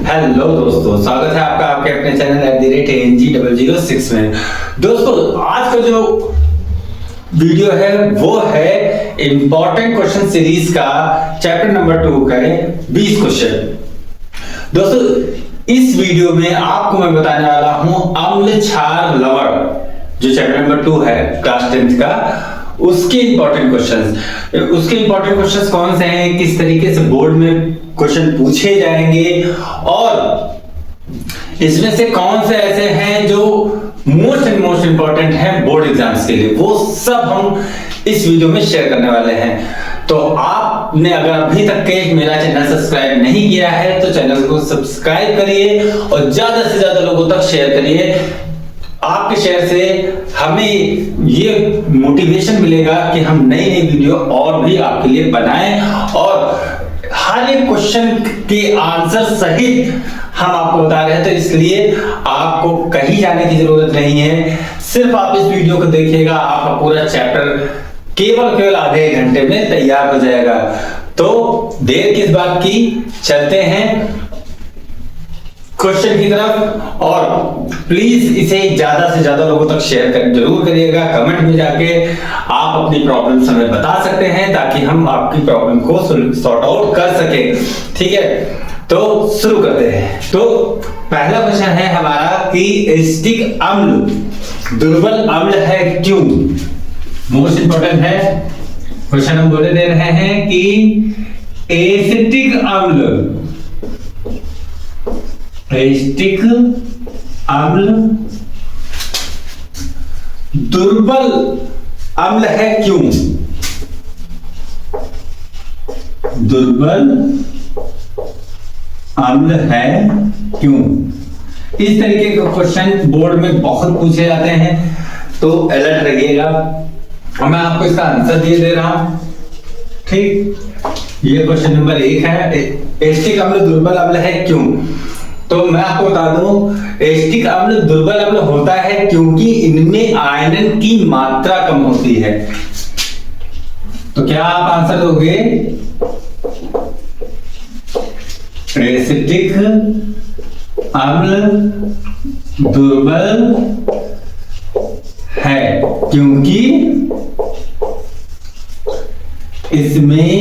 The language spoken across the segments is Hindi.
हेलो दोस्तों, स्वागत है आपका आपके अपने चैनल @ANG006 में। दोस्तों, आज का जो वीडियो है वो है इंपॉर्टेंट क्वेश्चन सीरीज का चैप्टर नंबर 2 का 20 क्वेश्चन। दोस्तों, इस वीडियो में आपको मैं बताने वाला हूं अम्ल क्षार लवण, जो चैप्टर नंबर 2 है क्लास 10th का, उसके इंपॉर्टेंट क्वेश्चंस कौन से हैं, किस तरीके से बोर्ड में क्वेश्चन पूछे जाएंगे और इसमें से कौन से ऐसे हैं जो मोस्ट इंपॉर्टेंट हैं बोर्ड एग्जाम्स के लिए, वो सब हम इस वीडियो में शेयर करने वाले हैं। तो आपने अगर अभी तक के मेरा चैनल सब्सक्राइब नहीं किया है तो चैनल को सब्सक्राइब करिए और ज्यादा से ज्यादा लोगों तक शेयर करिए। आपके शेयर से हमें ये मोटिवेशन मिलेगा कि हम नई नई वीडियो और भी आपके लिए बनाएं और हर एक क्वेश्चन के आंसर सहित हम आपको बता रहे हैं। तो इसलिए आपको कहीं जाने की जरूरत नहीं है, सिर्फ आप इस वीडियो को देखिएगा, आपका पूरा चैप्टर केवल आधे घंटे में तैयार हो जाएगा। तो देर किस बात की, चलते हैं क्वेश्चन की तरफ। और प्लीज इसे ज्यादा से ज्यादा लोगों तक शेयर जरूर करिएगा। कमेंट में जाके आप अपनी प्रॉब्लम्स हमें बता सकते हैं ताकि हम आपकी प्रॉब्लम को सॉर्ट आउट कर सके। ठीक है, तो शुरू करते हैं। तो पहला क्वेश्चन है हमारा कि एसिटिक अम्ल दुर्बल अम्ल है क्यों। मोस्ट इंपॉर्टेंट है क्वेश्चन। हम बोले दे रहे हैं कि एसिटिक अम्ल दुर्बल अम्ल है क्यों। दुर्बल अम्ल है क्यों। इस तरीके के क्वेश्चन बोर्ड में बहुत पूछे जाते हैं, तो अलर्ट रहिएगा। और मैं आपको इसका आंसर दे रहा हूं। ठीक, ये क्वेश्चन नंबर 1 है, एसिटिक अम्ल दुर्बल अम्ल है क्यों। तो मैं आपको बता दूं, एसिटिक अम्ल दुर्बल अम्ल होता है क्योंकि इनमें आयरन की मात्रा कम होती है। तो क्या आप आंसर दोगे, एसिटिक अम्ल दुर्बल है क्योंकि इसमें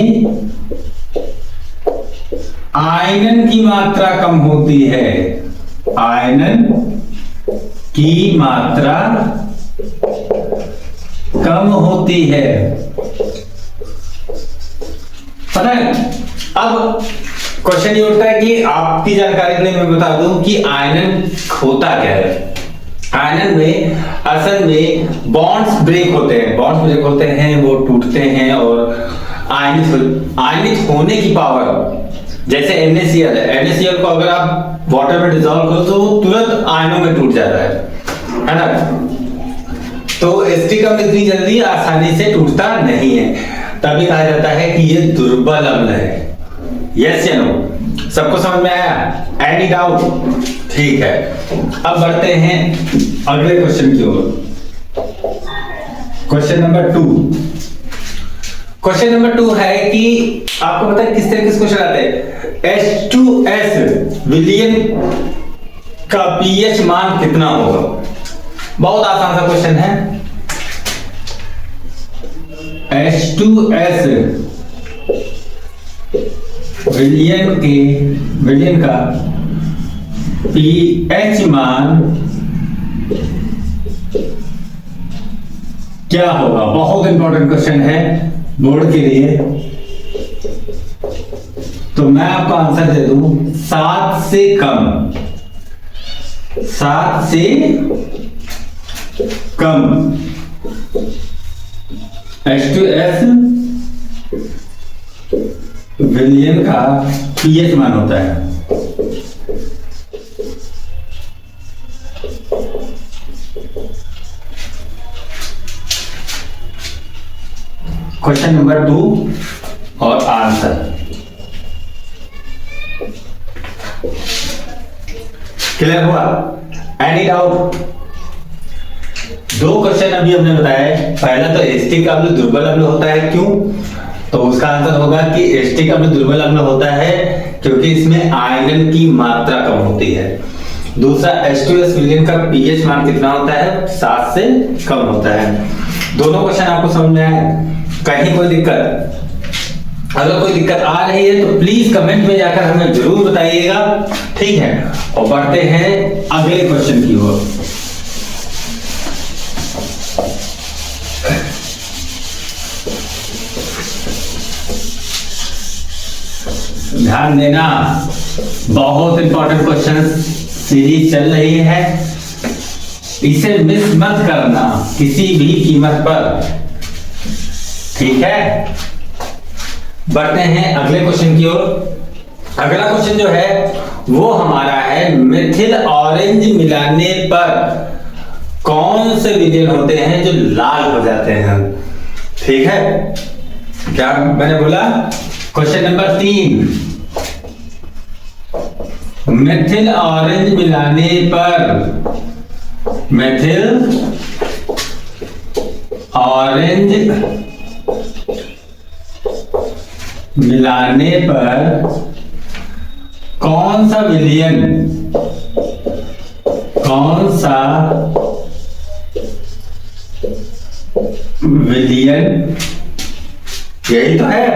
आयरन की मात्रा कम होती है। आयरन की मात्रा कम होती है। पता है, अब क्वेश्चन ये उठता है कि आपकी जानकारी के लिए मैं बता दूं कि आयरन होता क्या है। आयरन में असल में बॉन्ड्स ब्रेक होते हैं, वो टूटते हैं और आयनित होने की पावर, जैसे NaCl है, NaCl को अगर आप वाटर में डिसॉल्व करो तो तुरंत आयनों में टूट जाता है ना। तो एसिटिक अम्ल इतनी जल्दी आसानी से टूटता नहीं है, तभी कहा जाता है कि ये दुर्बल अम्ल है। यस या नो, सबको समझ में आया? Any doubt? ठीक है, अब बढ़ते हैं अगले क्वेश्चन की ओर। क्वेश्चन नंबर 2 है कि आपको पता है किस तरीके से क्वेश्चन आते हैं। H2S विलयन का pH मान कितना होगा। बहुत आसान सा क्वेश्चन है। H2S विलयन का pH मान क्या होगा। बहुत इंपॉर्टेंट क्वेश्चन है बोर्ड के लिए। तो मैं आपको आंसर दे दूं 7 से कम। 7 से कम H2S विलयन का pH मान होता है। क्वेश्चन नंबर 2 और आंसर क्लियर हुआ? Any doubt? 2 क्वेश्चन अभी हमने बताया। पहला तो एसिटिक अम्ल दुर्बल अम्ल होता है क्यों, तो उसका आंसर होगा कि एस्टिक अम्ल दुर्बल अम्ल होता है क्योंकि इसमें आयरन की मात्रा कम होती है। दूसरा H2S विलयन का पीएच मान कितना होता है? 7 से कम होता है। दोनों क्वेश्चन आपको समझ में आए? कहीं कोई दिक्कत? अगर कोई दिक्कत आ रही है तो प्लीज कमेंट में जाकर हमें जरूर बताइएगा, ठीक है। और बढ़ते हैं अगले क्वेश्चन की ओर। ध्यान देना, बहुत इंपॉर्टेंट क्वेश्चन सीरीज चल रही है, इसे मिस मत करना किसी भी कीमत पर, ठीक है। बढ़ते हैं अगले क्वेश्चन की ओर। अगला क्वेश्चन जो है वो हमारा है, मिथिल ऑरेंज मिलाने पर कौन से विलयन होते हैं जो लाल हो जाते हैं? ठीक है, क्या मैंने बोला? क्वेश्चन नंबर 3, मिथिल ऑरेंज मिलाने पर, मिथिल ऑरेंज मिलाने पर कौन सा विलयन, कौन सा विलयन, यही तो है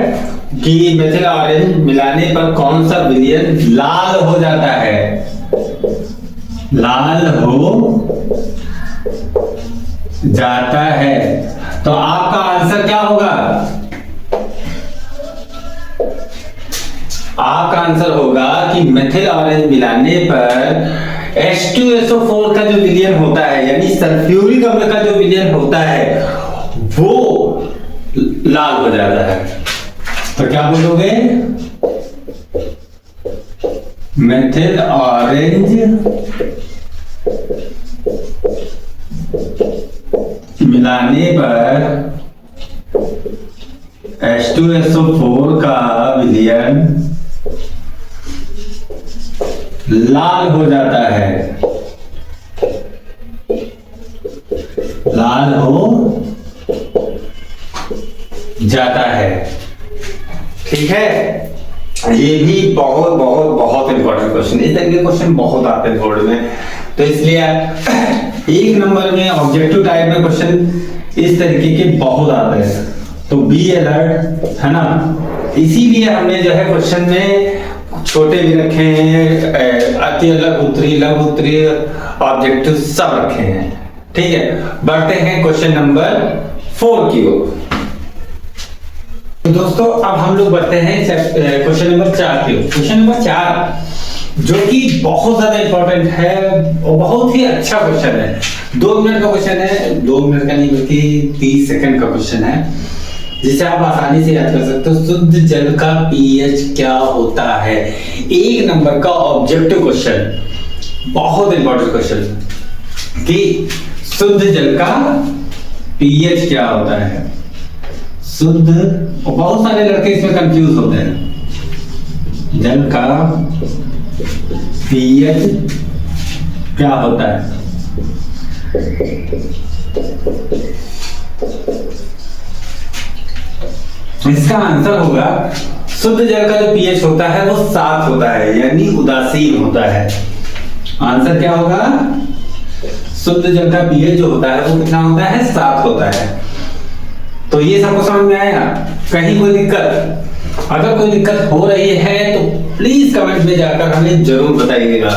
कि मिथिल ऑरेंज मिलाने पर कौन सा विलयन लाल हो जाता है? लाल हो जाता है। तो आपका आंसर क्या होगा? आपका आंसर होगा कि मिथिल ऑरेंज मिलाने पर H2SO4 का जो विलयन होता है, यानी सल्फ्यूरिक अम्ल का जो विलयन होता है, वो लाल हो जाता है। तो क्या बोलोगे? मिथिल ऑरेंज मिलाने पर H2SO4 का विलयन लाल हो जाता है, लाल हो जाता है, ठीक है। ये भी बहुत बहुत बहुत इंपॉर्टेंट क्वेश्चन, इस तरह के क्वेश्चन बहुत आते हैं बोर्ड में, तो इसलिए 1 नंबर में ऑब्जेक्टिव टाइप में क्वेश्चन इस तरीके के बहुत आते हैं, तो बी अलर्ट, है ना। इसीलिए हमने जो है क्वेश्चन में छोटे भी रखे हैं, अति लघु उत्तरी, लघु उत्तरी, ऑब्जेक्टिव सब रखे हैं, ठीक है। बढ़ते हैं क्वेश्चन नंबर 4 की ओर। तो दोस्तों अब हम लोग बढ़ते हैं क्वेश्चन नंबर 4 की ओर। क्वेश्चन नंबर 4 जो कि बहुत ज्यादा इंपॉर्टेंट है और बहुत ही अच्छा क्वेश्चन है। 2 मिनट का क्वेश्चन है, 2 मिनट का नहीं बल्कि 30 सेकंड का क्वेश्चन है, जिसे आप आसानी से याद कर सकते हो। शुद्ध जल का पीएच क्या होता है? 1 नंबर का ऑब्जेक्टिव क्वेश्चन, बहुत इंपॉर्टेंट क्वेश्चन कि शुद्ध जल का पीएच क्या होता है? शुद्ध, और बहुत सारे लड़के इसमें कंफ्यूज होते हैं, जल का पीएच क्या होता है? इसका आंसर होगा, शुद्ध जल का जो पीएच होता है वो 7 होता है, यानी उदासीन होता है। आंसर क्या होगा? शुद्ध जल का पीएच जो होता है वो कितना होता है? 7 होता है। तो ये सबको समझ में आया? कहीं कोई दिक्कत? अगर कोई दिक्कत हो रही है तो प्लीज कमेंट में जाकर हमें जरूर बताइएगा।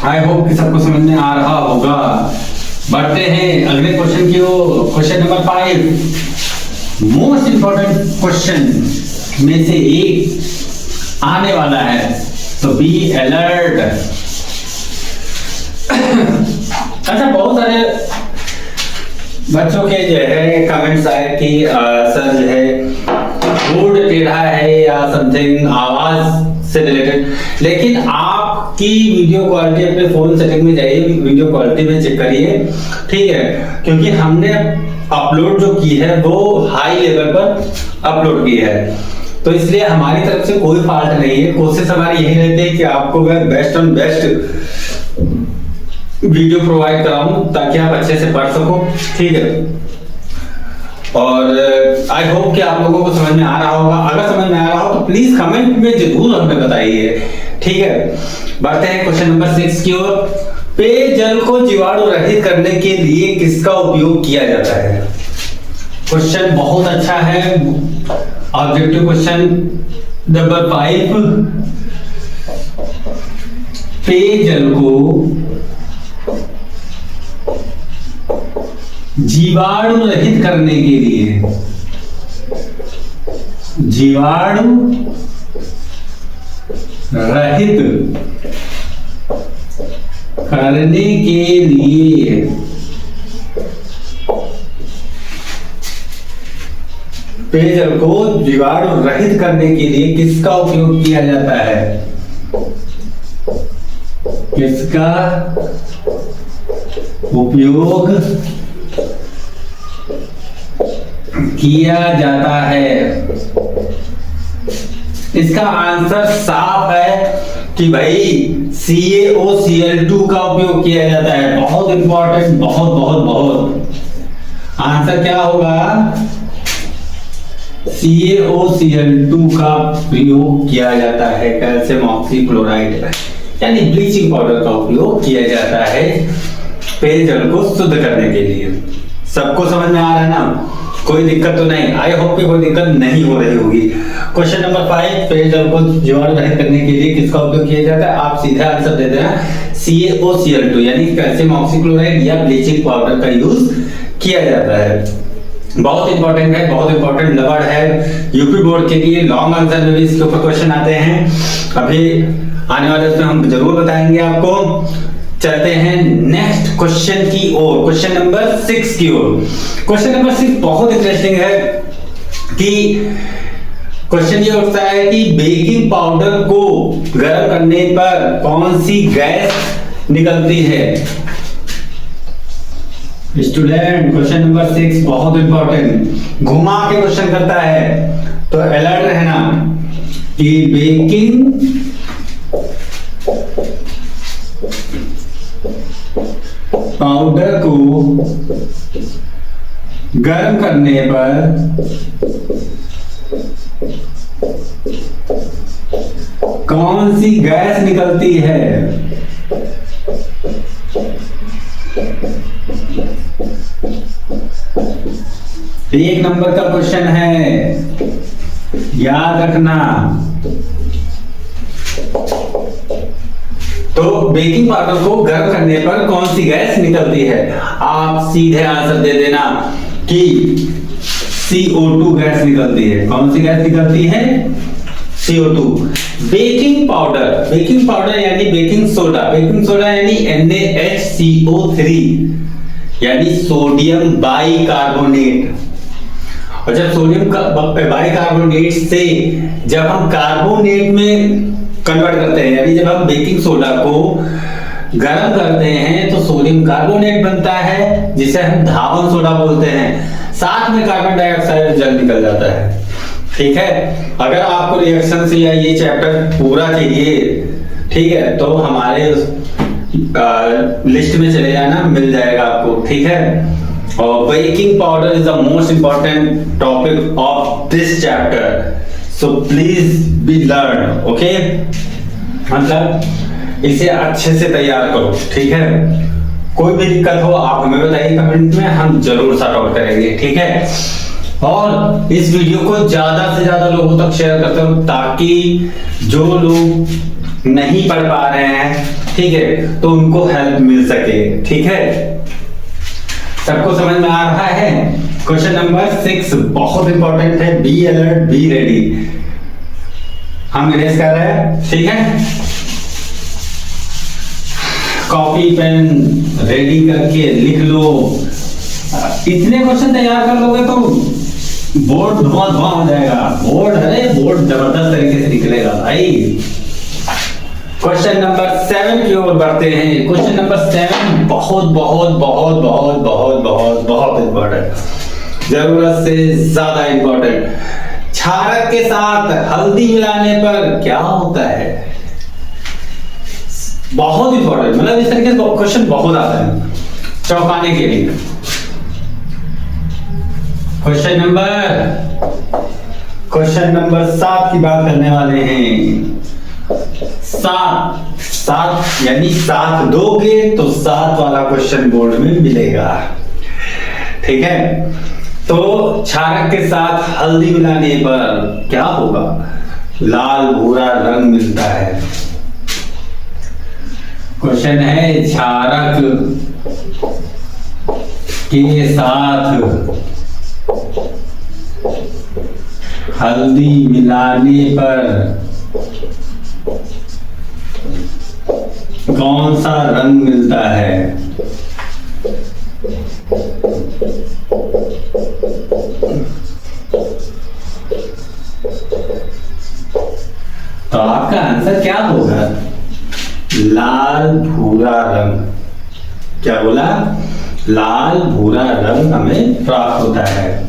आई होप कि सबको समझ में आ रहा होगा। बढ़ते हैं अगले क्वेश्चन की ओर। Question number 5 most important question में से एक आने वाला है, तो बी अलर्ट। अच्छा, बहुत सारे बच्चों के जो है कमेंट्स आए कि सर जो है बोर्ड टेढ़ा है या समथिंग आवाज से रिलेटेड, लेकिन आपकी वीडियो क्वालिटी अपने फोन सेटिंग में जाइए, वीडियो क्वालिटी में चेक करिए, ठीक है, क्योंकि हमने अपलोड जो की है वो हाई लेवल पर अपलोड की है, तो इसलिए हमारी तरफ से कोई फॉल्ट नहीं है। कोशिश हमारी यही रहती है कि आपको मैं best on best video provide कराऊं ताकि आप अच्छे से पढ़ सको, ठीक है। और आई होप कि आप लोगों को समझ में आ रहा होगा। अगर समझ में आ रहा हो तो प्लीज कमेंट में जरूर हमें बताइए, ठीक है। बढ़ते हैं क्वेश्चन नंबर 6 की ओर। पेयजल को जीवाणु रहित करने के लिए किसका उपयोग किया जाता है? क्वेश्चन बहुत अच्छा है। ऑब्जेक्टिव क्वेश्चन नंबर 5, पेयजल को जीवाणु रहित करने के लिए, जीवाणु रहित करने के लिए पेयजल को जीवाणु रहित करने के लिए किसका उपयोग किया जाता है? किसका उपयोग किया जाता है? इसका आंसर साफ है कि भाई CaOCl2 का उपयोग किया जाता है। बहुत इंपॉर्टेंट, बहुत बहुत बहुत। आंसर क्या होगा? CaOCl2 का प्रयोग किया जाता है। कैल्शियम ऑक्सीक्लोराइड यानी ब्लीचिंग पाउडर का उपयोग किया जाता है पेयजल को शुद्ध करने के लिए। सबको समझ में आ रहा है ना? कोई दिक्कत तो नहीं? आई होप कि कोई दिक्कत नहीं हो रही होगी। क्वेश्चन नंबर 5, पेयजल को जीवाणु रहित करने के लिए किसका उपयोग किया जाता है? आप सीधा आंसर दे देना CaOCl2 यानी कैल्शियम ऑक्सीक्लोराइड या ब्लीचिंग पाउडर का यूज किया जाता है। बहुत इंपॉर्टेंट है, बहुत इंपॉर्टेंट वर्ड है। यूपी बोर्ड के लिए लॉन्ग आंसर में भी इसके ऊपर क्वेश्चन आते हैं। अभी आने वाले उसमें हम जरूर बताएंगे आपको। चलते हैं नेक्स्ट क्वेश्चन की ओर, क्वेश्चन नंबर 6 की ओर। क्वेश्चन नंबर 6 बहुत इंटरेस्टिंग है कि क्वेश्चन ये उठता है कि बेकिंग पाउडर को गर्म करने पर कौन सी गैस निकलती है? स्टूडेंट, क्वेश्चन नंबर 6 बहुत इंपॉर्टेंट, घुमा के क्वेश्चन करता है, तो अलर्ट रहना कि बेकिंग पाउडर को गर्म करने पर कौन सी गैस निकलती है? एक नंबर का क्वेश्चन है, याद रखना। तो बेकिंग पाउडर को गर्म करने पर कौन सी गैस निकलती है? आप सीधे आंसर दे देना कि CO2 गैस निकलती है। कौन सी गैस निकलती है? CO2। बेकिंग पाउडर यानी बेकिंग सोडा यानी NaHCO3 यानी सोडियम बाइकार्बोनेट। और जब सोडियम बाइकार्बोनेट से जब हम कार्बोनेट में कन्वर्ट करते हैं, यानी जब हम बेकिंग सोडा को गर्म करते हैं तो सोडियम कार्बोनेट बनता है जिसे हम धावन सोडा बोलते हैं। साथ में कार्बन डाइऑक्साइड जल निकल जाता है। ठीक है, अगर आपको रिएक्शन से या ये चैप्टर पूरा चाहिए, ठीक है, तो हमारे लिस्ट में चले जाना, मिल जाएगा आपको। ठीक है, और baking powder is the most important topic of this chapter, so please be learn. Okay, मतलब इसे अच्छे से तैयार करो। ठीक है, कोई भी दिक्कत हो आप हमें बताइए कमेंट में, हम जरूर सॉर्ट आउट करेंगे। ठीक है, और इस वीडियो को ज्यादा से ज्यादा लोगों तक शेयर करते हो ताकि जो लोग नहीं पढ़ पा रहे हैं, ठीक है, तो उनको हेल्प मिल सके। ठीक है, सबको समझ में आ रहा है? क्वेश्चन नंबर 6 बहुत इंपॉर्टेंट है, बी अलर्ट, बी रेडी। हम इरेज कर रहे हैं। ठीक है, कॉपी पेन रेडी करके लिख लो। इतने क्वेश्चन तैयार कर लोगे तो बोर्ड धुआं हो जाएगा। बोर्ड जबरदस्त तरीके से निकलेगा भाई। क्वेश्चन नंबर 7 की ओर बढ़ते हैं। क्वेश्चन नंबर 7 बहुत बहुत बहुत बहुत बहुत बहुत बहुत इंपॉर्टेंट, जरूरत से ज्यादा इंपॉर्टेंट। क्षारक के साथ हल्दी मिलाने पर क्या होता है? बहुत इंपॉर्टेंट, मतलब इस तरीके से क्वेश्चन बहुत आते हैं चौंकाने के लिए। क्वेश्चन नंबर 7 की बात करने वाले हैं। 7 यानी 7 दोगे तो 7 वाला क्वेश्चन बोर्ड में मिलेगा। ठीक है, तो क्षारक के साथ हल्दी मिलाने पर क्या होगा? लाल भूरा रंग मिलता है। क्वेश्चन है क्षारक के साथ हल्दी मिलाने पर कौन सा रंग मिलता है? तो आपका आंसर क्या होगा? लाल भूरा रंग। क्या बोला? लाल भूरा रंग हमें प्राप्त होता है।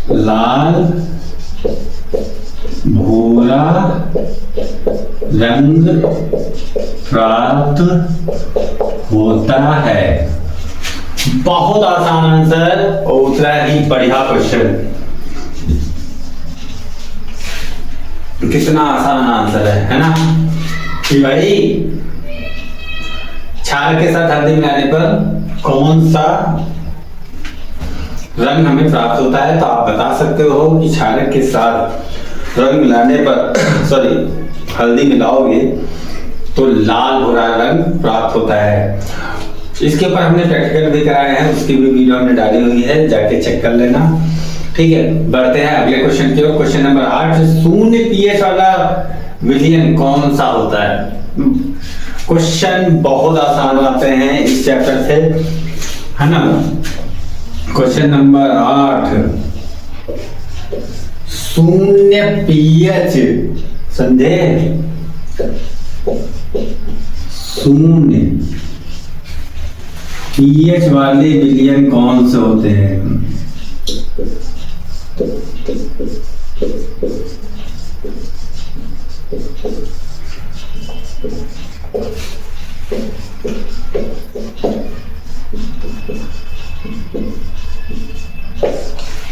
लाल भूरा रंग प्राप्त होता है। बहुत आसान आंसर और उतना ही बढ़िया क्वेश्चन। कितना आसान आंसर है ना कि भाई क्षारक के साथ हल्दी मिलाने पर कौन सा रंग हमें प्राप्त होता है। तो आप बता सकते हो कि क्षारक के साथ रंग मिलाने पर हल्दी मिलाओगे तो लाल भूरा रंग प्राप्त होता है। इसके ऊपर हमने प्रैक्टिकल भी कराया है, उसकी भी वीडियो हमने डाली हुई है, जाके चेक कर लेना। ठीक है, बढ़ते हैं अगले क्वेश्चन की ओर। क्वेश्चन नंबर 8, शून्य पीएच वाला विलयन कौन सा होता है? क्वेश्चन बहुत आसान आते हैं इस चैप्टर से, है ना। क्वेश्चन नंबर 8, शून्य पीएच, समझे? शून्य पीएच वाले विलयन कौन से होते हैं?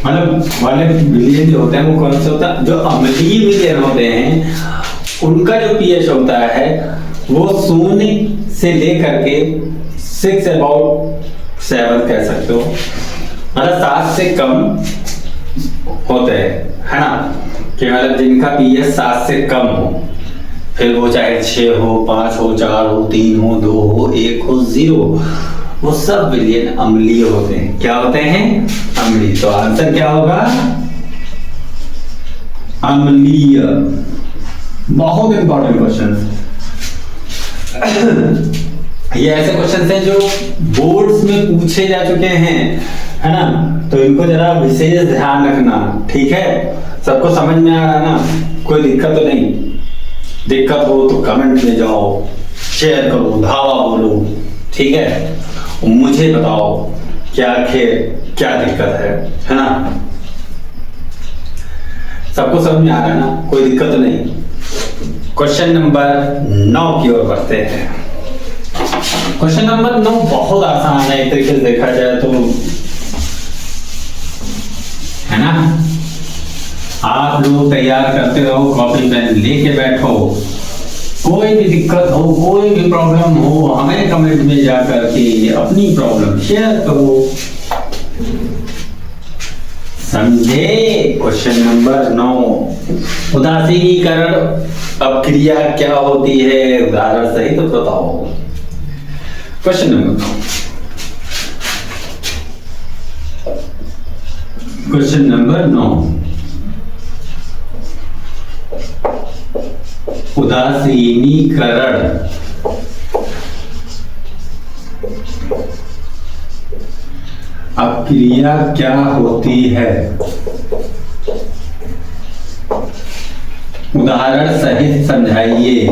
मतलब वाले विलयन जो होते हैं वो कौन से होता है? जो अम्लीय विलयन होते हैं उनका जो पीएच होता है वो 0 से लेकर के 6 अबाउट 7 कह सकते हो, मतलब 7 से कम होते हैं, है ना। कि मतलब जिनका पीएच 7 से कम हो, फिर वो चाहे 6 हो, 5 हो, 4 हो, 3 हो, 2 हो, 1 हो, 0, वो सब विलयन अम्लीय होते हैं। क्या होते हैं? अम्लीय। तो आंसर क्या होगा? अम्लीय। बहुत इंपॉर्टेंट क्वेश्चन। ये ऐसे क्वेश्चन हैं जो बोर्ड्स में पूछे जा चुके हैं, है ना। तो इनको जरा विशेष ध्यान रखना, ठीक है। सबको समझ में आ रहा है ना? कोई दिक्कत तो नहीं? दिक्कत हो तो कमेंट में जाओ, शेयर करो, धावा बोलो, ठीक है। मुझे बताओ क्या दिक्कत है ना। सबको समझ में आ रहा है ना? कोई दिक्कत तो नहीं? क्वेश्चन नंबर 9 की ओर बढ़ते हैं। क्वेश्चन नंबर 9 बहुत आसान है एक तरीके से देखा जाए तो, है ना। आप लोग तैयार करते रहो, कॉपी पेन लेके बैठो। कोई भी दिक्कत हो, कोई भी प्रॉब्लम हो, हमें कमेंट में जाकर के अपनी प्रॉब्लम शेयर करो, समझे। क्वेश्चन नंबर 9, उदासीनीकरण अपक्रिया क्या होती है? उदाहरण सही तो बताओ। क्वेश्चन नंबर 9, क्वेश्चन नंबर 9, उदासीनीकरण अपक्रिया क्या होती है? उदाहरण सहित समझाइए।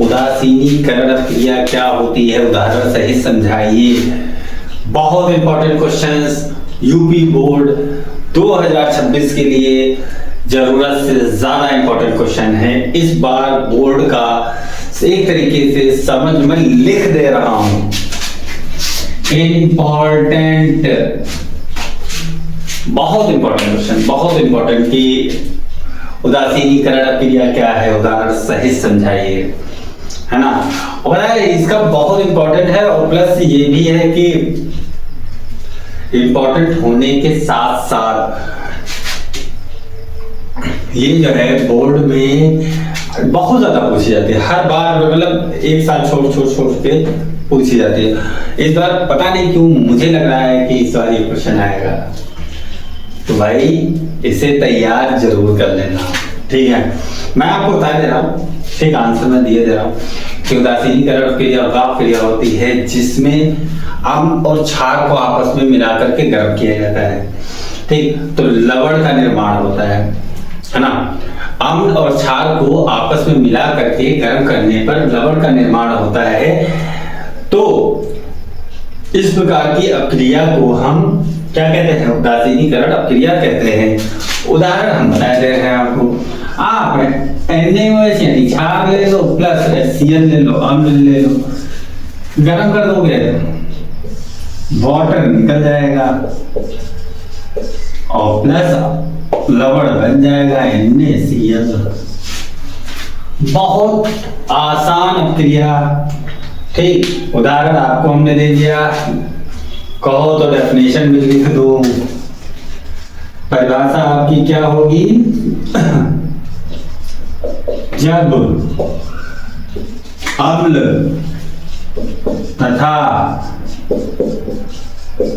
उदासीनीकरण क्रिया क्या होती है? उदाहरण सहित समझाइए। बहुत इंपॉर्टेंट क्वेश्चंस यूपी बोर्ड 2026 के लिए जरूरत से ज्यादा इंपॉर्टेंट क्वेश्चन है। इस बार बोर्ड का एक तरीके से समझ में लिख दे रहा हूं, इंपॉर्टेंट, बहुत इंपॉर्टेंट क्वेश्चन, बहुत इंपॉर्टेंट कि उदासीनीकरण क्रिया क्या है, उदाहरण सहित समझाइए, है ना। और इसका बहुत इंपॉर्टेंट है, और प्लस ये भी है कि इंपॉर्टेंट होने के साथ साथ ये जो है बोर्ड में बहुत ज्यादा पूछी जाती है, हर बार मतलब एक साल छोड़ के पूछी जाती है। इस बार पता नहीं क्यों मुझे लग रहा है कि इस बार ये क्वेश्चन आएगा, तो भाई इसे तैयार जरूर कर लेना, ठीक है। मैं आपको बता दे रहा हूँ, ठीक आंसर मैं दिए दे रहा हूँ कि उदासीनीकरण क्रिया वह क्रिया होती है जिसमें अम्ल और क्षार को आपस में मिलाकर के गर्म किया जाता है, ठीक। तो लवण का निर्माण होता है ना। अम्ल और क्षार को आपस में मिला करके गर्म करने पर लवण का निर्माण होता है। तो इस प्रकार की अक्रिया को हम क्या कहते हैं, उदासीनीकरण अक्रिया कहते हैं। उदाहरण हम बता दे रहे हैं आपको, आप NaOH यानी क्षार ले लो प्लस HCl ले लो, अम्ल ले लो, गर्म कर दोगे वाटर निकल जाएगा और प्लस लवण बन जाएगा NaCl। बहुत आसान क्रिया, ठीक। उदाहरण आपको हमने दे दिया, कहो तो डेफिनेशन भी लिख दो। परिभाषा आपकी क्या होगी, जब अम्ल तथा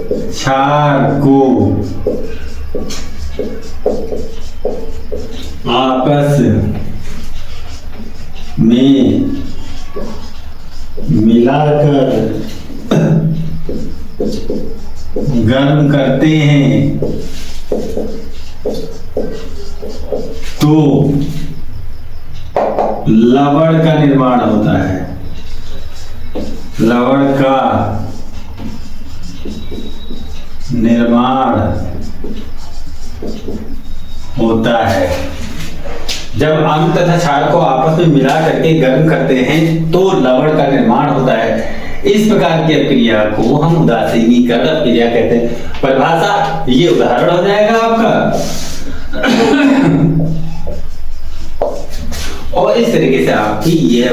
क्षार को आपस में मिलाकर गर्म करते हैं तो लवण का निर्माण होता है। लवण का निर्माण होता है जब अम्ल तथा क्षार को आपस में मिला करके गर्म करते हैं तो लवण का निर्माण होता है। इस प्रकार की क्रिया को हम उदासीनीकरण क्रिया कहते हैं। परिभाषा ये उदाहरण हो जाएगा आपका और इस तरीके से आपकी ये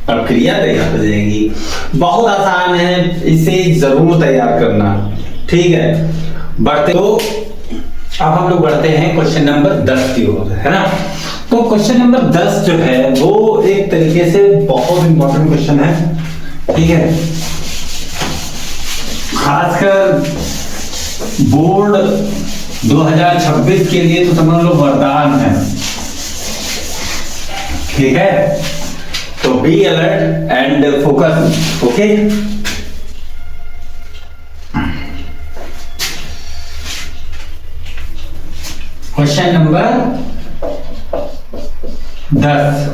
प्रक्रिया तैयार हो जाएगी। बहुत आसान है, इसे जरूर तैयार करना, ठीक है। बढ़ते तो अब हम लोग बढ़ते हैं क्वेश्चन नंबर 10 की ओर, है ना। तो क्वेश्चन नंबर 10 जो है वो एक तरीके से बहुत इंपॉर्टेंट क्वेश्चन है, ठीक है। खासकर बोर्ड 2026 के लिए तो समझ लो वरदान है, ठीक है। तो be alert and focus, okay. Question number 10।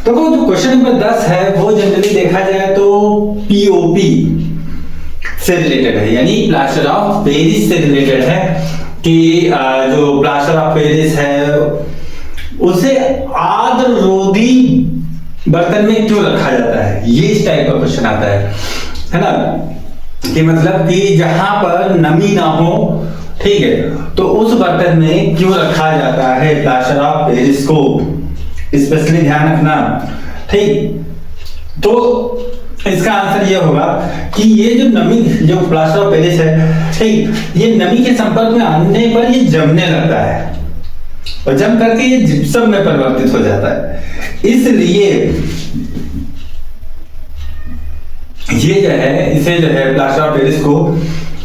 तो वो जो क्वेश्चन नंबर 10 है वो जनरली देखा जाए तो पीओपी से रिलेटेड है, यानी प्लास्टर ऑफ पेरिस से रिलेटेड है कि जो प्लास्टर ऑफ पेरिस है उसे आर्द्ररोधी बर्तन में क्यों रखा जाता है, ये इस टाइप का क्वेश्चन आता है ना। कि मतलब कि जहां पर नमी ना हो, ठीक है, तो उस बर्तन में क्यों रखा जाता है प्लास्टर ऑफ पेरिस को, स्पेशली ध्यान रखना, ठीक। तो इसका आंसर ये होगा कि ये जो नमी, जो प्लास्टर ऑफ पेरिस है, ठीक, ये नमी के संपर्क में आने पर ये जमने लगता है और जम करके ये जिप्सम में परिवर्तित हो जाता है। इसलिए ये जो है, इसे जो है प्लास्टर ऑफ पेरिस को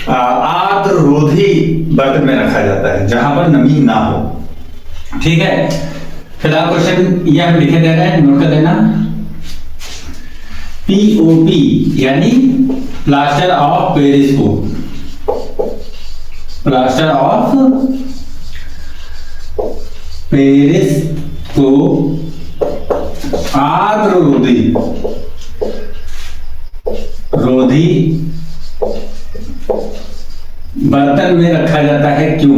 आर्द्ररोधी बर्तन में रखा जाता है जहां पर नमी ना हो, ठीक है। फिलहाल क्वेश्चन ये हम लिखे दे रहे हैं, नोट कर लेना। पीओपी यानी प्लास्टर ऑफ पेरिस को, प्लास्टर ऑफ पेरिस को आर्द्ररोधी बर्तन में रखा जाता है, क्यों?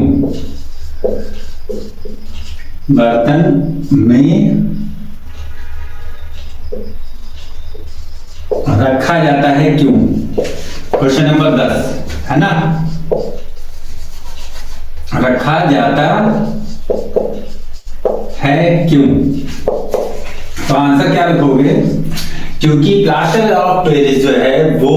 बर्तन में रखा जाता है क्यों? क्वेश्चन नंबर 10 है ना। रखा जाता है क्यों? तो आंसर क्या लिखोगे? क्योंकि प्लास्टर ऑफ पेरिस जो है वो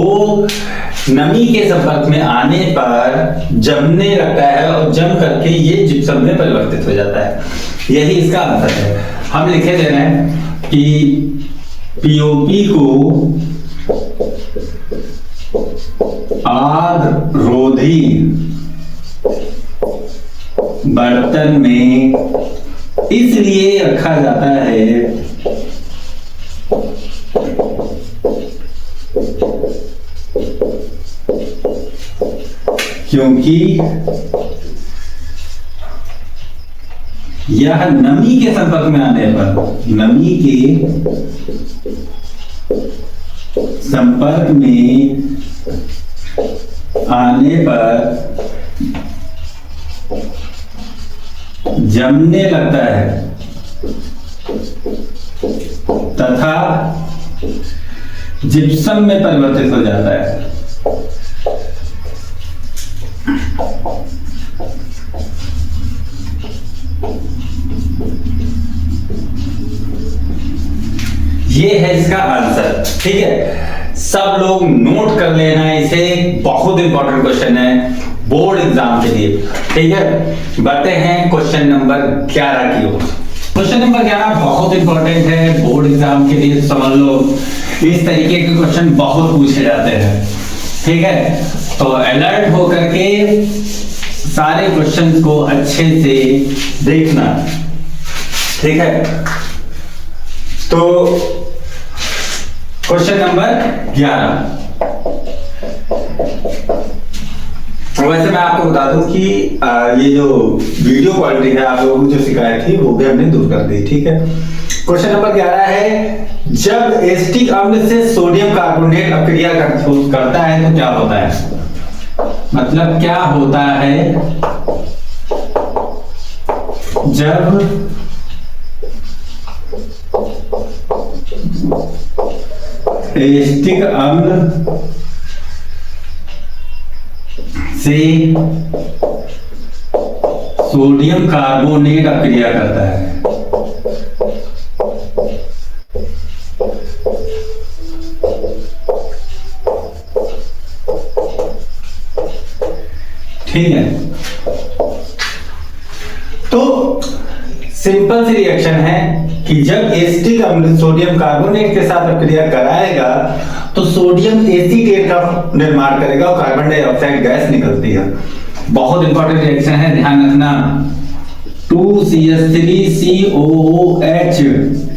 नमी के संपर्क में आने पर जमने लगता है और जम करके ये जिप्सम में परिवर्तित हो जाता है। यही इसका आंसर है। हम लिखे दे रहे हैं कि पीओपी को आर्द्ररोधी बर्तन में इसलिए रखा जाता है क्योंकि यह नमी के संपर्क में आने पर, नमी के संपर्क में आने पर जमने लगता है तथा जिप्सम में परिवर्तित हो जाता है। ये है इसका आंसर। ठीक है, सब लोग नोट कर लेना इसे, बहुत इंपॉर्टेंट क्वेश्चन है बोर्ड एग्जाम के लिए। ठीक है, बढ़ते हैं क्वेश्चन नंबर 11 की ओर। क्वेश्चन नंबर 11 बहुत इंपॉर्टेंट है बोर्ड एग्जाम के लिए, समझ लो। इस तरीके के क्वेश्चन बहुत पूछे जाते हैं। ठीक है, तो अलर्ट होकर के सारे क्वेश्चन को अच्छे से देखना। ठीक है, तो क्वेश्चन नंबर 11। वैसे मैं आपको बता दूं कि ये जो वीडियो क्वालिटी है आप लोगों को जो शिकायत थी वो भी हमने दूर कर दी। ठीक है, क्वेश्चन नंबर 11 है, जब एसिटिक अम्ल से सोडियम कार्बोनेट अभिक्रिया करता है तो क्या होता है? मतलब क्या होता है जब एसिटिक अम्ल से सोडियम कार्बोनेट अभिक्रिया करता है? ठीक है, तो सिंपल सी रिएक्शन है कि जब एसिटिक अम्ल सोडियम कार्बोनेट के साथ अभिक्रिया कराएगा तो सोडियम एसीटेट का निर्माण करेगा और कार्बन डाइऑक्साइड गैस निकलती है। बहुत इंपॉर्टेंट रिएक्शन है, ध्यान रखना। 2CH3COOH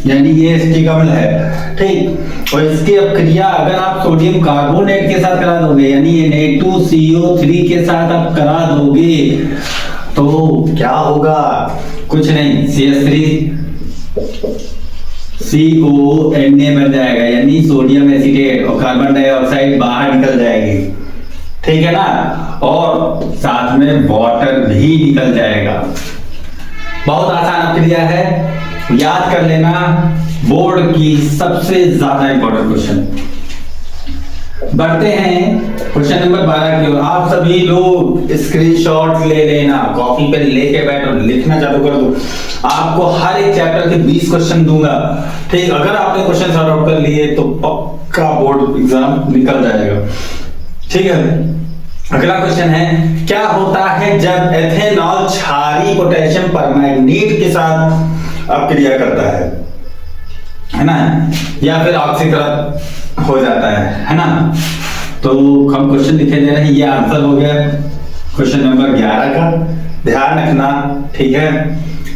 यानी ये एसिटिक अम्ल है। ठीक, और इसकी अभिक्रिया अगर आप सोडियम कार्बोनेट के साथ करा दोगे यानी Na2CO3 के साथ आप करा दोगे तो क्या होगा? कुछ नहीं, CH3CONA बन जाएगा यानी सोडियम एसीटेट और कार्बन डाइऑक्साइड बाहर निकल जाएगी। ठीक है ना, और साथ में वाटर भी निकल जाएगा। बहुत आसान अभिक्रिया है, याद कर लेना। बोर्ड की सबसे ज्यादा इंपॉर्टेंट क्वेश्चन। बढ़ते हैं क्वेश्चन नंबर 12 की ओर। आप सभी लोग स्क्रीनशॉट ले लेना, कॉपी पे लेके बैठो, लिखना चालू कर दो। आपको हर एक चैप्टर के 20 क्वेश्चन दूंगा। ठीक, अगर आपने क्वेश्चन सॉर्ट आउट कर लिए तो पक्का बोर्ड एग्जाम निकल जाएगा। ठीक है, अगला क्वेश्चन है, क्या होता है जब एथेनॉल क्षारीय पोटेशियम परमैंगनीट के साथ अभिक्रिया करता है ना, या फिर ऑक्सीकृत हो जाता है ना? तो हम क्वेश्चन लिखे दे रहे हैं, ये आंसर हो गया क्वेश्चन नंबर 11 का, ध्यान रखना। ठीक है,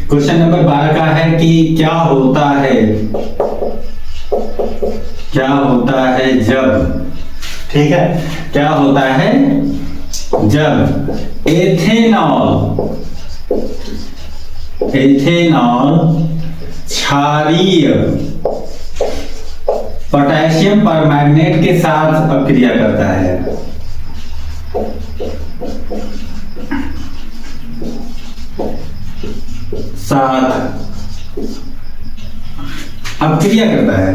क्वेश्चन नंबर 12 का है कि क्या होता है जब, ठीक है, क्या होता है जब एथेनॉल क्षारीय पोटेशियम परमैंगनेट के साथ अभिक्रिया करता है? साथ अब क्रिया करता है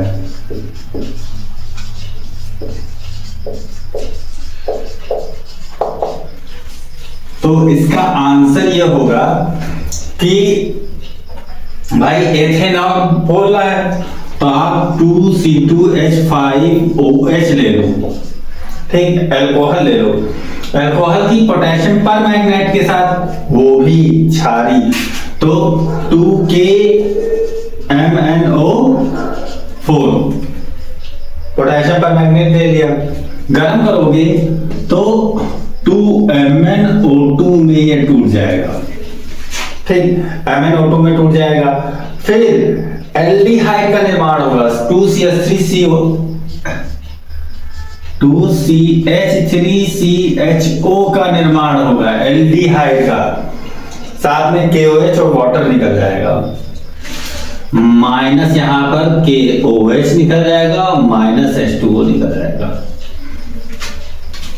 तो इसका आंसर यह होगा कि भाई एथेनॉल बोल रहा है तो आप 2C2H5OH ले लो, ठीक, अल्कोहल ले लो। अल्कोहल की पोटेशियम पर मैग्नेट के साथ वो भी क्षारी, तो 2KMnO4 पोटेशियम पर मैग्नेट ले लिया। गर्म करोगे तो 2MnO2 में ये टूट जाएगा, ठीक, MnO2 में टूट जाएगा। फिर एल्डिहाइड का निर्माण होगा 2CH3CO का निर्माण होगा एल्डिहाइड का, साथ में KOH और वाटर निकल जाएगा, माइनस यहां पर KOH निकल जाएगा, माइनस H2O निकल जाएगा।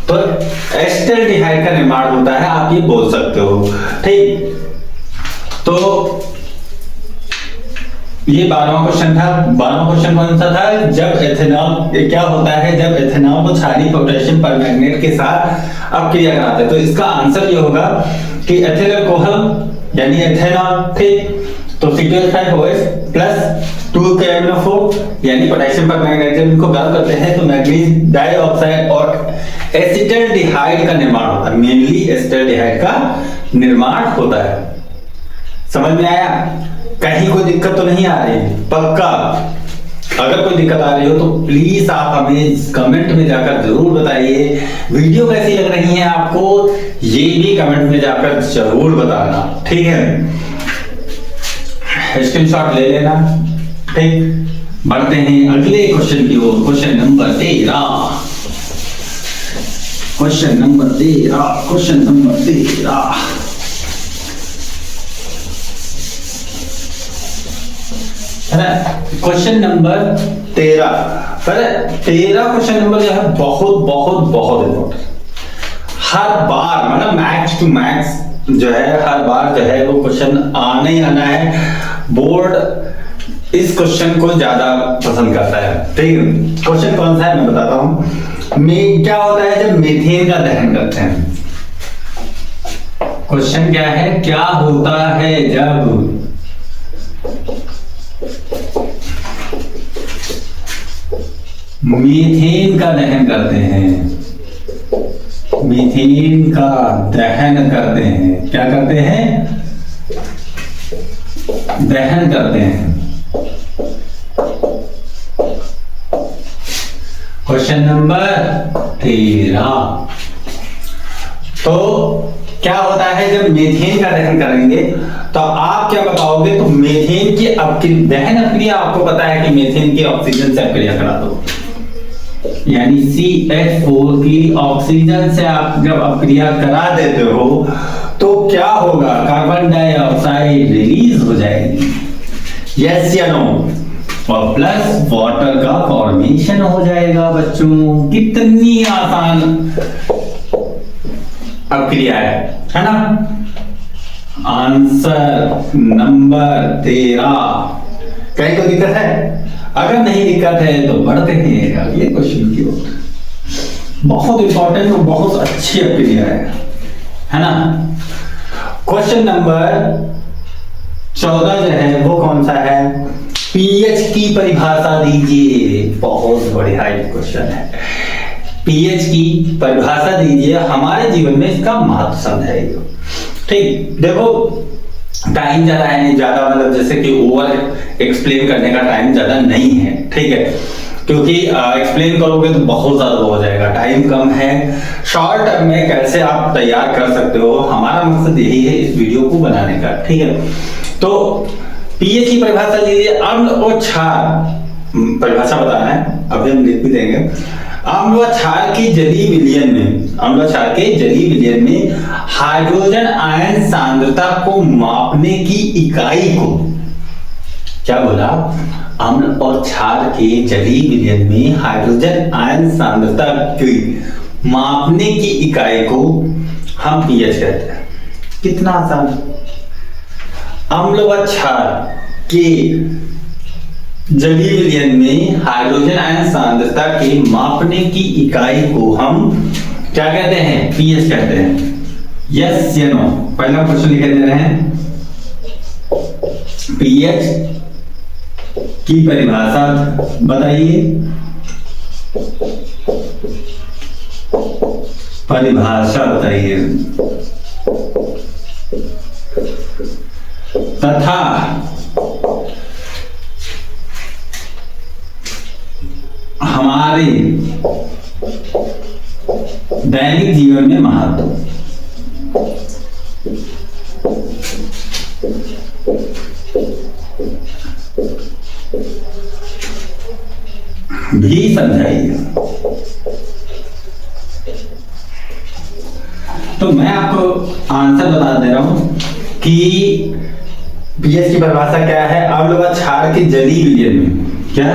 तो एस्टल्डिहाइड का निर्माण होता है, आप ये बोल सकते हो, ठीक। तो ये 12वां क्वेश्चन था। 12वां क्वेश्चन कौन सा था? जब एथेनॉल क्या होता है जब एथेनॉल को क्षारीय पोटेशियम परमैंगनेट के साथ अब क्रिया कराते हैं, तो इसका आंसर ये होगा कि एथिल अल्कोहल यानी एथेनॉल, ठीक, तो C2H5OH प्लस 2KMnO4 यानी पोटेशियम परमैंगनेट, जब इनको गर्म करते हैं तो मैग्नीज डाइऑक्साइड और एसिटल्डिहाइड का निर्माण होता है, मेनली एसिटल्डिहाइड का निर्माण होता है। समझ में आया? कहीं कोई दिक्कत तो नहीं आ रही? पक्का? अगर कोई दिक्कत आ रही हो तो प्लीज आप हमें कमेंट में जाकर जरूर बताइए। वीडियो कैसी लग रही है आपको ये भी कमेंट में जाकर जरूर बताना, ठीक है? स्क्रीनशॉट ले लेना, ठीक। बढ़ते हैं अगले क्वेश्चन की ओर। Question number 13। Question number 13। Question number 13। Question number 13। 13 question number जो है बहुत बहुत बहुत इंपॉर्टेंट। हर बार मतलब मैक्स टू मैक्स जो है हर बार जो है वो क्वेश्चन आना ही आना है। बोर्ड इस क्वेश्चन को ज्यादा पसंद करता है, ठीक है। क्वेश्चन कौन सा है मैं बताता हूं। क्या होता है जब मीथेन का दहन करते हैं? क्वेश्चन क्या है, क्या होता है जब मीथेन का दहन करते हैं? मीथेन का दहन करते हैं, क्या करते हैं? दहन करते हैं। Question number 13। तो क्या होता है जब मीथेन का दहन करेंगे तो आप क्या बताओगे? तो मीथेन की दहन अपक्रिया, आपको पता है कि मीथेन की ऑक्सीजन से अपक्रिया करा दो, यानी CH4 की ऑक्सीजन से आप जब अपक्रिया करा देते हो तो क्या होगा? कार्बन डाइऑक्साइड रिलीज हो जाएगी, यस या नो? और प्लस वाटर का फॉर्मेशन हो जाएगा। बच्चों कितनी आसान अपक्रिया है ना? Answer number 13। कहीं कोई दिक्कत है? अगर नहीं दिक्कत है तो बढ़ते हैं अगले क्वेश्चन की ओर। बहुत इंपॉर्टेंट और बहुत अच्छी अपक्रिया है ना? क्वेश्चन नंबर 14 जो है वो कौन सा है? पीएच की परिभाषा दीजिए। बहुत बढ़िया क्वेश्चन है। पीएच की परिभाषा दीजिए, हमारे जीवन में इसका महत्व समझाइए। ठीक, देखो टाइम ज्यादा है नहीं, ज्यादा मतलब जैसे कि ओवर एक्सप्लेन करने का टाइम ज्यादा नहीं है, ठीक है, क्योंकि एक्सप्लेन करोगे तो बहुत ज्यादा हो जाएगा, टाइम कम है। शॉर्ट टर्म में कैसे आप तैयार कर सकते हो, हमारा मकसद यही है इस वीडियो को बनाने का, ठीक है। तो पीएच की परिभाषा लीजिए। अम्ल और क्षार परिभाषा बताना है, अभी हम लिख भी देंगे। अम्ल व क्षार के जलीय विलयन में, अम्ल व क्षार के जलीय विलयन में हाइड्रोजन आयन सांद्रता को मापने की इकाई को, क्या बोला? अम्ल और क्षार के जलीय विलयन में हाइड्रोजन आयन सांद्रता की मापने की इकाई को हम पीएच कहते हैं। कितना आसान। अम्ल व क्षार के जलीय विलयन में हाइड्रोजन आयन सांद्रता के मापने की इकाई को हम क्या कहते हैं? पीएच कहते हैं। यस या नो? पहला क्वेश्चन लिखे दे रहे हैं, पीएच की परिभाषा बताइए। परिभाषा बताइए। तथा हमारे दैनिक जीवन में महत्व। भी समझाइए। तो मैं आपको आंसर बता दे रहा हूं कि पीएच की परिभाषा क्या है? अम्ल व क्षार के जलीय विलयन में। क्या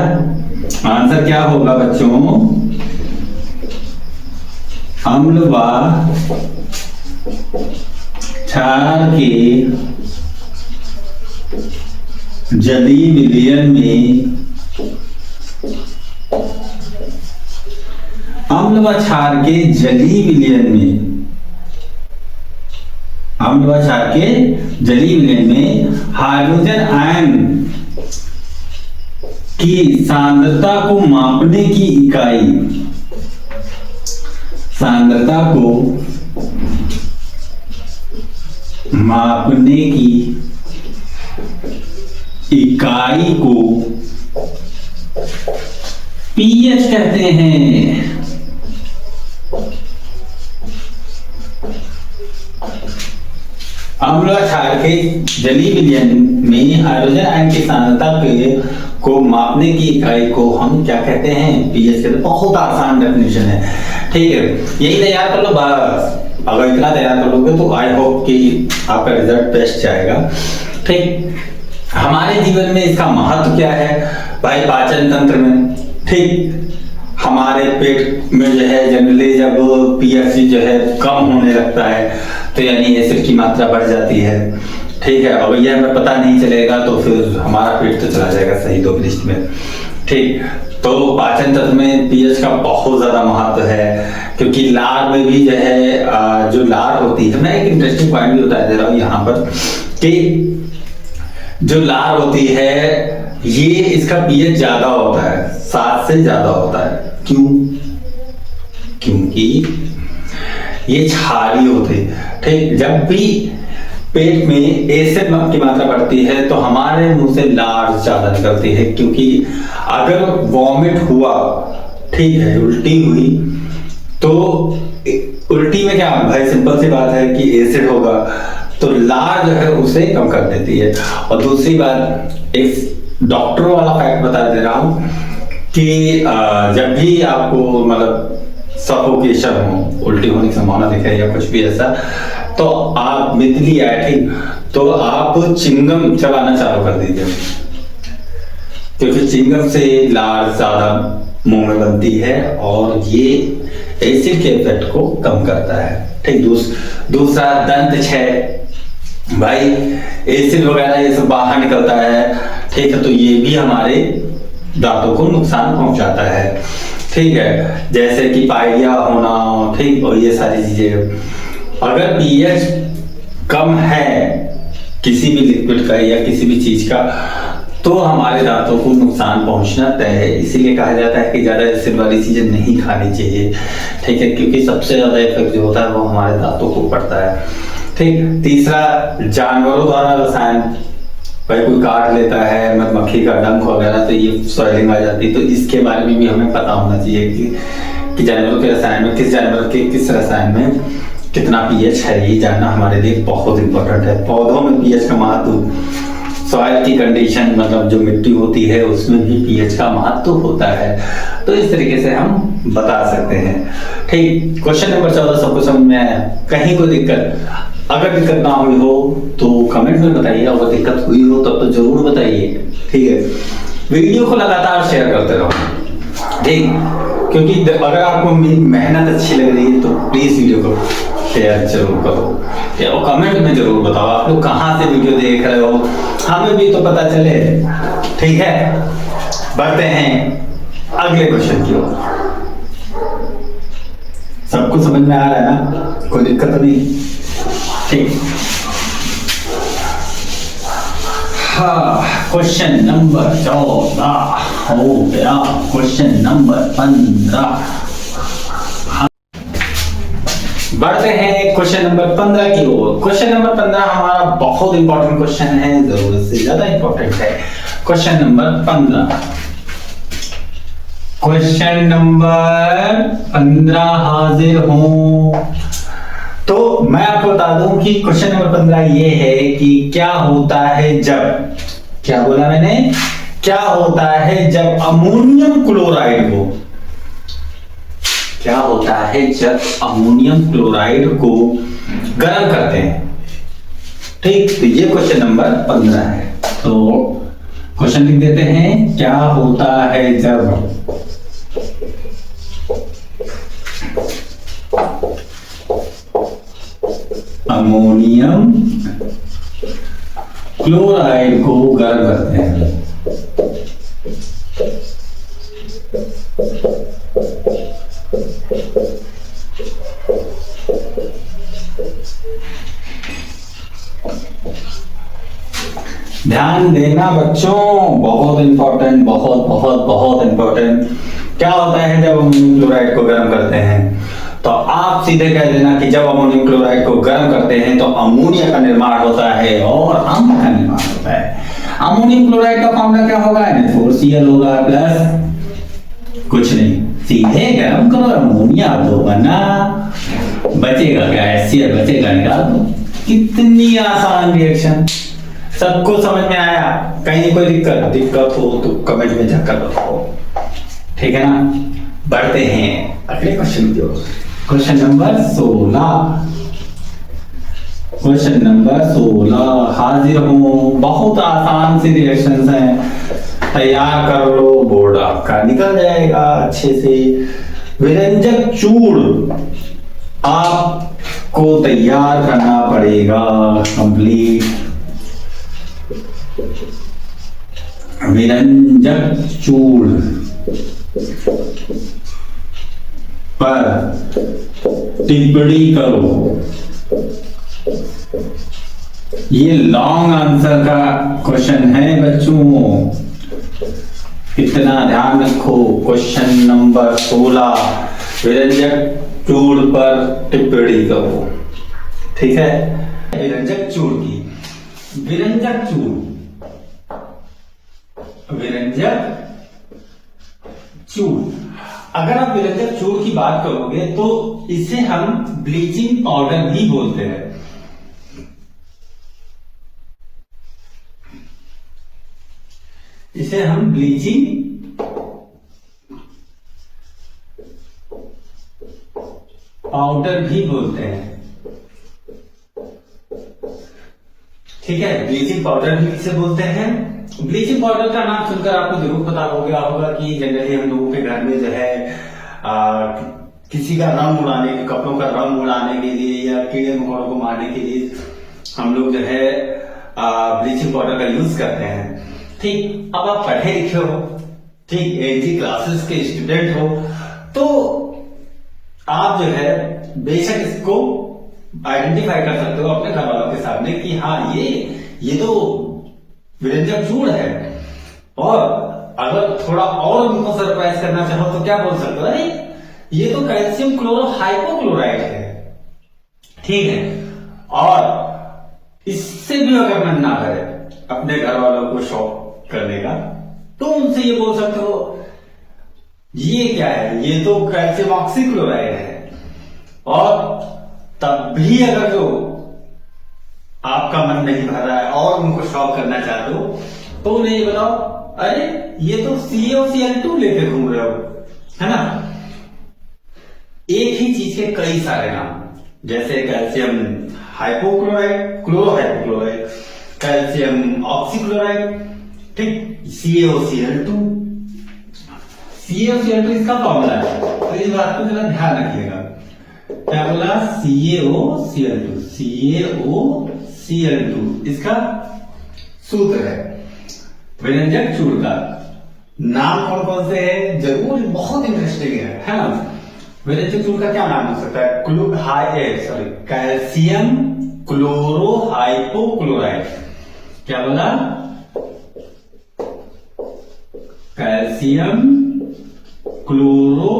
आंसर क्या होगा बच्चों? अम्ल व क्षार के जलीय विलयन में अम्ल व क्षार के जलीय विलयन में अम्ल व क्षार के जलीय विलयन में हाइड्रोजन आयन की सांद्रता को मापने की इकाई, सांद्रता को मापने की इकाई को पीएच कहते हैं। अम्ल व क्षार के जलीय विलयन में हाइड्रोजन आयन की सांद्रता को मापने की इकाई को हम क्या कहते हैं? पीएच कहते हैं। बहुत आसान डेफिनेशन है, ठीक है। यही तैयार कर लो बस। अगर इतना तैयार कर लोगे तो आई होप कि आपका रिजल्ट बेस्ट जाएगा, ठीक। हमारे जीवन में इसका महत्व क्या है भाई? पाचन तंत्र में, ठीक। हमारे पेट में जो है जनरली जब पीएच जो है कम होने लगता है तो यानी एसिड की मात्रा बढ़ जाती है, ठीक है। और यह हमें पता नहीं चलेगा तो फिर हमारा पेट तो चला जाएगा सही दो पृष्ठ में, ठीक। तो पाचन तंत्र में पीएच का बहुत ज्यादा महत्व है, क्योंकि लार में भी जो है जो लार होती है, मैं एक इंटरेस्टिंग पॉइंट भी बता दे रहा हूँ यहाँ पर कि जो लार होती है ये इसका पीएच ज्यादा होता है, 7 से ज्यादा होता है। क्यों? क्योंकि ये क्षारीय होते हैं, ठीक। जब भी पेट में एसिड की मात्रा बढ़ती है तो हमारे मुंह से लार ज्यादा निकलती है, क्योंकि अगर वॉमिट हुआ, ठीक है, उल्टी हुई, तो उल्टी में क्या भाई? सिंपल सी बात है कि एसिड होगा तो लार जो है उसे कम कर देती है। और दूसरी बात, एक डॉक्टरों वाला फैक्ट बता दे रहा हूं कि जब भी आपको मतलब सफोकेशन हो, उल्टी होने की संभावना दिखे या कुछ भी ऐसा, तो आप मितली आए, ठीक, तो आप चिंगम चबाना चालू कर दीजिए, क्योंकि चिंगम से लार ज्यादा मुंह में बनती है और ये एसिड के इफेक्ट को कम करता है, ठीक। दूसरा दंत क्षय, भाई एसिड वगैरह ये सब बाहर निकलता है, ठीक है, तो ये भी हमारे दांतों को नुकसान पहुंचाता है, ठीक है। जैसे कि पाइलिया होना, ठीक, और ये सारी चीजें। अगर पीएच कम है किसी भी लिक्विड का या किसी भी चीज का तो हमारे दांतों को नुकसान पहुंचना तय है। इसीलिए कहा जाता है कि ज्यादा एसिड वाली चीजें नहीं खानी चाहिए, ठीक है, क्योंकि सबसे ज्यादा इफेक्ट जो होता है वो हमारे दांतों को पड़ता है, ठीक। तीसरा, जानवरों द्वारा रसायन, भाई कोई काट लेता है मधुमक्खी का डंक वगैरह तो ये स्वेलिंग आ जाती है, तो इसके बारे में भी हमें पता होना चाहिए कि जानवरों के रसायन में किस जानवर के किस रसायन में कितना पीएच है, ये जानना हमारे लिए बहुत इंपॉर्टेंट है। पौधों में पीएच का महत्व, सॉइल की कंडीशन, मतलब जो मिट्टी होती है उसमें भी पीएच का महत्व होता है, तो इस तरीके से हम बता सकते हैं, ठीक। क्वेश्चन नंबर 14 सबको समझ में आया? कहीं कोई दिक्कत? अगर दिक्कत ना हुई हो तो कमेंट में बताइए, अगर दिक्कत हुई हो तब तो जरूर बताइए, ठीक है। वीडियो को लगातार शेयर करते रहो, ठीक। क्योंकि अगर आपको मेरी मेहनत अच्छी लग रही है तो प्लीज वीडियो को शेयर जरूर करो या कमेंट में जरूर बताओ आप लोग कहाँ से वीडियो देख रहे हो, हमें भी तो पता चले। ठीक है, बढ़ते हैं अगले क्वेश्चन की ओर। सबको समझ में आ रहा है ना, कोई दिक्कत नहीं? ठीक, हाँ, क्वेश्चन नंबर 14 हो गया। क्वेश्चन नंबर 15, बढ़ते हैं क्वेश्चन नंबर 15 की ओर। क्वेश्चन नंबर 15 हमारा बहुत इंपॉर्टेंट क्वेश्चन है, जरूरत से ज्यादा इंपॉर्टेंट है। क्वेश्चन नंबर 15, क्वेश्चन नंबर 15 हाजिर हूं। तो मैं आपको बता दूं कि क्वेश्चन नंबर 15 ये है कि क्या होता है जब, क्या बोला मैंने, क्या होता है जब अमोनियम क्लोराइड को, क्या होता है जब अमोनियम क्लोराइड को गर्म करते हैं। ठीक, तो ये क्वेश्चन नंबर 15 है। तो क्वेश्चन लिख देते हैं, क्या होता है जब अमोनियम क्लोराइड को गर्म करते हैं। ध्यान देना बच्चों, बहुत इंपॉर्टेंट, बहुत बहुत बहुत इंपॉर्टेंट। क्या होता है जब अमोनियम क्लोराइड को गर्म करते हैं? तो आप सीधे कह देना कि जब अमोनियम क्लोराइड को गर्म करते हैं तो अमोनिया का निर्माण होता है और अम्ल का निर्माण होता है। अमोनियम क्लोराइड का फॉर्मूला क्या होगा? NH4Cl होगा प्लस कुछ नहीं, सीधे गर्म करो अमोनिया तो बना, बचेगा क्या? HCl बचेगा, निकाल दो। कितनी आसान रिएक्शन, सबको समझ में आया? कहीं कोई दिक्कत हो तो कमेंट में जाकर बताओ, ठीक है ना? बढ़ते हैं अगले क्वेश्चन की ओर। क्वेश्चन नंबर 16, क्वेश्चन नंबर 16 हाजिर हूं। बहुत आसान सी रिएक्शंस हैं, तैयार कर लो, बोर्ड आपका निकल जाएगा अच्छे से। विरंजक चूर्ण आपको तैयार करना पड़ेगा कंप्लीट। विरंजक चूर्ण पर टिप्पणी करो। ये लॉन्ग आंसर का क्वेश्चन है बच्चों, इतना ध्यान रखो। क्वेश्चन नंबर 16, विरंजक चूर्ण पर टिप्पणी करो, ठीक है? विरंजक चूर्ण की, विरंजक चूर्ण, विरंजक चूर्ण, अगर आप विरंजक चूर्ण की बात करोगे तो इसे हम ब्लीचिंग पाउडर भी बोलते हैं। इसे हम ब्लीचिंग पाउडर भी बोलते हैं, ठीक है? ब्लीचिंग पाउडर भी किसे बोलते हैं? ब्लीचिंग पाउडर का नाम सुनकर आपको जरूर पता हो गया होगा कि जनरली हम लोगों के घर में जो है किसी का रंग उड़ाने, कपड़ों का रंग उड़ाने के लिए या कीड़े मकोड़ों को मारने के लिए हम लोग जो है ब्लीचिंग पाउडर का यूज करते हैं। ठीक, अब आप पढ़े लिखे हो, ठीक, एनजी क्लासेस के स्टूडेंट हो, तो आप जो है बेशक इसको आइडेंटिफाई कर सकते हो अपने घर वालों के सामने कि हाँ ये तो विरंजक चूर्ण है। और अगर थोड़ा और उनको सरप्राइज करना चाहो तो क्या बोल सकते हो? अरे ये तो कैल्शियम क्लोरो हाइपोक्लोराइड है, ठीक है? और इससे भी अगर मन ना करे अपने घर वालों को शॉक करने का, तो उनसे ये बोल सकते हो ये क्या है? ये तो कैल्शियम ऑक्सीक्लोराइड है। और तब भी अगर जो आपका मन नहीं भर रहा है और उनको शॉक करना चाहते हो तो उन्हें ये बताओ, अरे ये तो CaCl2 लेके घूम रहे हो, है ना? एक ही चीज के कई सारे नाम, जैसे कैल्शियम हाइपोक्लोराइड, क्लोरोहाइपोक्लोराइड, कैल्शियम ऑक्सीक्लोराइड, ठीक, CaCl2, CaCl2 इसका फॉर्मूला है, तो इस बात को जरा ध्यान रखिएगा। क्या बोला? CaOCl2 इसका सूत्र है। व्यंजक चूड़ का नाम कौन कौन से है, जरूर बहुत इंटरेस्टिंग है ना। व्यंजक चूड़ का क्या नाम हो सकता है? Calcium chloro hypochloride. क्या बोला? कैल्शियम क्लोरो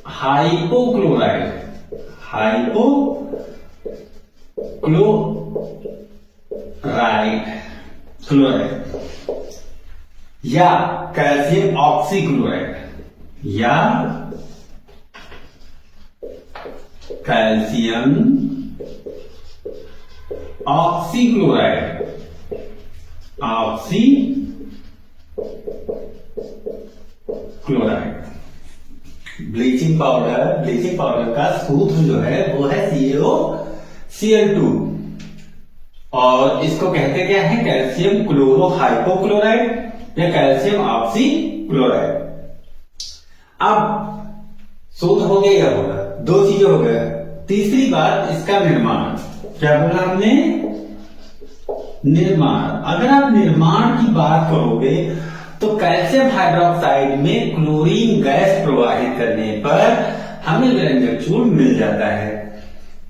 हाइपोक्लोराइड, क्लोराइड या कैल्शियम ऑक्सीक्लोराइड या calcium oxychloride, chloride. Bleaching powder का सूत्र जो है वो है CaOCl2 और इसको कहते क्या है? कैल्शियम क्लोरो हाइपोक्लोराइड या कैल्शियम ऑक्सीक्लोराइड। अब सूत्र हो गया, या होगा दो चीजें हो गया। तीसरी बात, इसका निर्माण। क्या बोला हमने? निर्माण। अगर आप निर्माण की बात करोगे तो कैल्शियम हाइड्रोक्साइड में क्लोरीन गैस प्रवाहित करने पर हमें व्यंजक चूड़ मिल जाता है।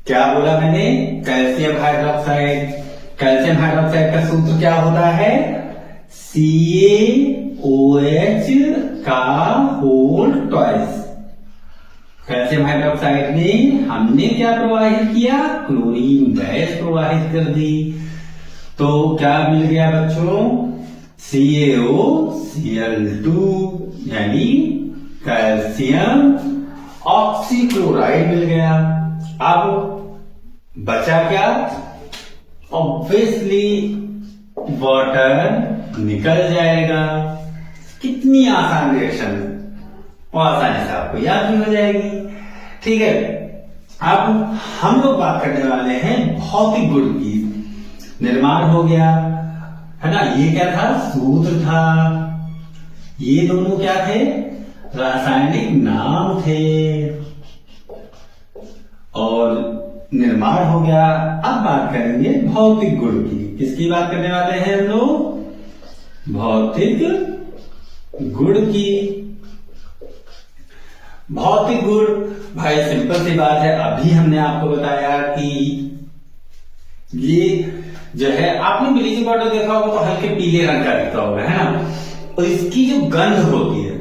क्या बोला मैंने? कैल्शियम हाइड्रोक्साइड का सूत्र क्या होता है? CaOH का होल ट्वाइस। कैल्शियम हाइड्रोक्साइड में हमने क्या प्रवाहित किया? क्लोरीन गैस प्रवाहित कर दी। तो क्या मिल गया बच्चों? CaOCl2 यानी कैल्शियम ऑक्सीक्लोराइड मिल गया। अब बचा क्या? ऑब्वियसली वाटर निकल जाएगा। कितनी आसान रिएक्शन, और आसानी से आपको याद भी हो जाएगी। ठीक है, अब हम लोग बात करने वाले हैं भौतिक गुण की। निर्माण हो गया है ना, ये क्या था? सूत्र था। ये दोनों क्या थे? रासायनिक नाम थे। और निर्माण हो गया। अब बात करेंगे भौतिक गुण की। किसकी बात करने वाले हैं हम लोग? भौतिक गुण की। भौतिक गुण भाई सिंपल सी बात है, अभी हमने आपको बताया कि ये जो है, आपने ब्लीचिंग पाउडर देखा होगा तो हल्के पीले रंग का दिखता होगा, है ना। और इसकी जो गंध होती है,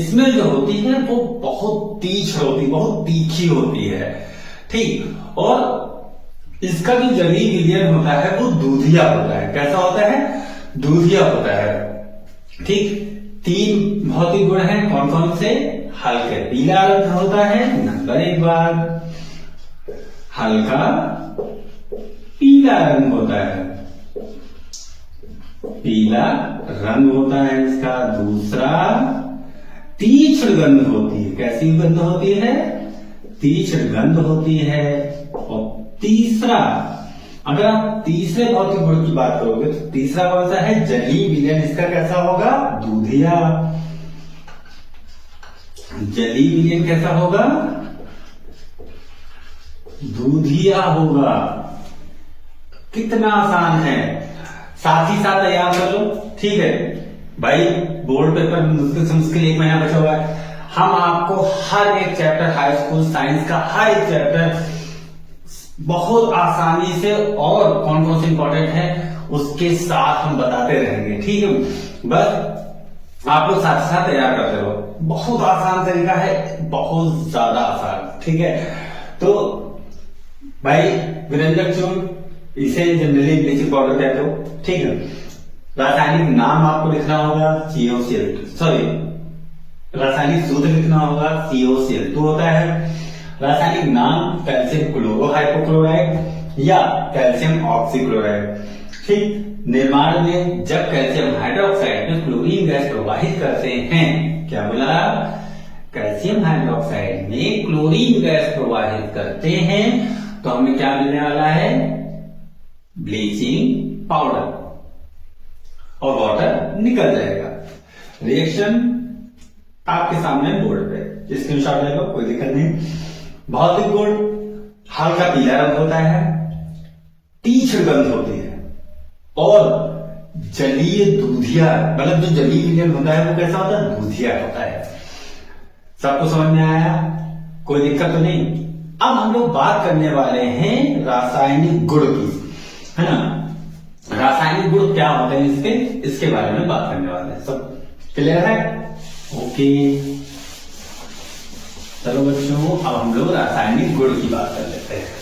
स्मेल जो होती है वो बहुत तीक्ष्ण होती, बहुत तीखी होती है। ठीक, और इसका जो जली विलयन होता है वो दूधिया होता है। कैसा होता है? दूधिया होता है। ठीक, 3 भौतिक गुण हैं। कौन कौन से? हल्के पीला रंग होता है, नंबर 1 बात। हल्का पीला रंग होता है, पीला रंग होता है इसका। दूसरा, तीक्ष्ण गंध होती है। कैसी गंध होती है? तीक्ष्ण गंध होती है। और तीसरा, अगर आप तीसरे भौतिक गुण की बात करोगे तो तीसरा कौन सा है? जली विलयन इसका कैसा होगा? दूधिया। जली विलयन कैसा होगा? दूधिया होगा। कितना आसान है, साथ ही साथ तैयार कर लो। ठीक है भाई, बोर्ड पेपर मुश्किल से मुश्किल 1 महीना बचा हुआ है। हम आपको हर एक चैप्टर, हाई स्कूल साइंस का हर एक चैप्टर बहुत आसानी से और कौन कौन से इंपॉर्टेंट है उसके साथ हम बताते रहेंगे। ठीक है, बस आप लोग साथ साथ तैयार करते रहो। बहुत आसान तरीका है, बहुत ज्यादा आसान। ठीक है, तो भाई व्यंजक चूड़, इसे जनरली ब्लीचिंग पाउडर कहते हो। ठीक है, रासायनिक नाम आपको लिखना होगा CaOCl2, सॉरी रासायनिक सूत्र लिखना होगा CaOCl2 होता है। रासायनिक नाम कैल्शियम क्लोरो हाइपोक्लोराइड या कैल्शियम ऑक्सीक्लोराइड। ठीक, निर्माण में जब कैल्शियम हाइड्रोक्साइड में क्लोरीन गैस प्रवाहित करते हैं, क्या बोला? कैल्शियम हाइड्रोक्साइड में क्लोरीन गैस प्रवाहित करते हैं तो हमें क्या मिलने वाला है? ब्लीचिंग पाउडर, और वाटर निकल जाएगा। रिएक्शन आपके सामने बोर्ड पे स्क्रीनशॉट ले लो, कोई दिक्कत नहीं। भौतिक गुण हल्का पीला रंग होता है, तीक्ष्ण गंध होती है और जलीय दूधिया, मतलब जो जलीय विलयन होता है वो कैसा होता है, दूधिया होता है। सबको समझ में आया, कोई दिक्कत तो नहीं। अब हम लोग बात करने वाले हैं रासायनिक गुण की, है ना। रासायनिक गुण क्या होते हैं इसके बारे में बात करने वाले हैं। सब क्लियर है? ओके, चलो बच्चों अब हम लोग रासायनिक गुण की बात कर लेते हैं।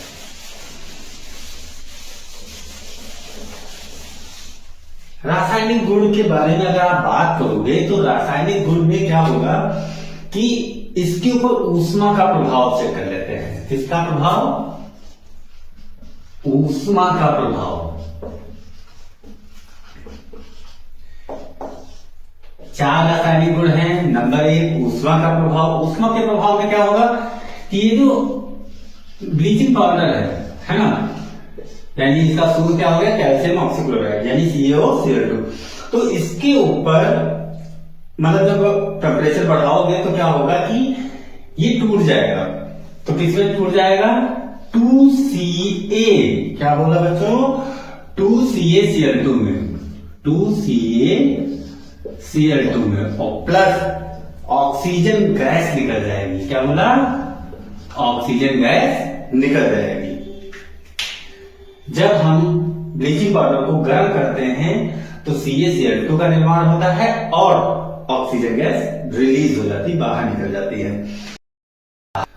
रासायनिक गुण के बारे में अगर आप बात करोगे तो रासायनिक गुण में क्या होगा कि इसके ऊपर ऊष्मा का प्रभाव चेक कर लेते हैं। किसका प्रभाव? ऊष्मा का प्रभाव। चार रासायनिक गुण हैं। नंबर 1 ऊष्मा का प्रभाव। ऊष्मा के प्रभाव में क्या होगा कि ये जो ब्लीचिंग पाउडर है ना, यानी इसका सूत्र क्या हो गया, कैल्शियम ऑक्सीक्लोराइड यानी CaO2। तो इसके ऊपर मतलब जब टेम्परेचर बढ़ाओगे तो क्या होगा कि ये टूट जाएगा। तो किसमें टूट जाएगा? 2Ca, क्या बोला बच्चों, 2CaCl2 में, 2CaCl2 में, और प्लस ऑक्सीजन गैस निकल जाएगी। क्या बोला? ऑक्सीजन गैस निकल जाएगी। जब हम ब्लीचिंग पाउडर को गर्म करते हैं तो CaCl2 का निर्माण होता है और ऑक्सीजन गैस रिलीज हो जाती, बाहर निकल जाती है।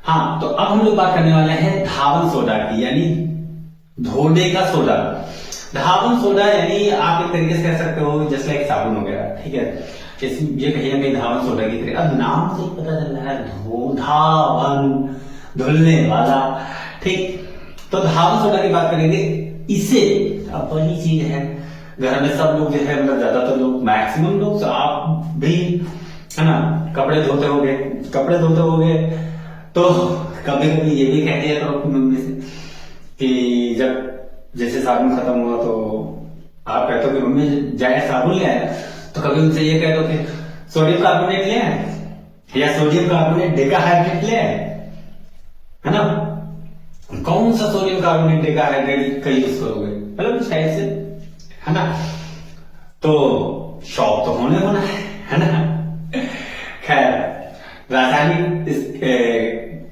हाँ, तो अब हम लोग बात करने वाले हैं धावन सोडा की, यानी धोने का सोडा। धावन सोडा यानी आप एक तरीके से कह सकते हो जैसे एक साबुन हो गया, ठीक है। ये कहीं ना कहीं धावन सोडा की तरह, अब नाम से पता चल रहा है धावन, धुलने वाला, ठीक। तो धावन सोडा की बात करेंगे। इसे अब वही चीज है, घर में सब लोग जो है मतलब ज्यादातर लोग, मैक्सिमम लोग, आप भी है ना, कपड़े धोते होगे तो कभी कभी ये भी कहते हैं अपनी मम्मी से कि जब जैसे साबुन खत्म हुआ तो आप कहते हो कि मम्मी जाए साबुन ले आए, तो कभी उनसे ये कह दो कि सोडियम कार्बोनेट ले आए या सोडियम कार्बोनेट डेकाहाइड्रेट ले आए, है ना। कौन सा सोडियम कार्बोनेट डेकाहाइड्रेट का यूज करोगे, मतलब कुछ ऐसे, है ना। तो शौक तो होने होना है ना। खैर, रासायनिक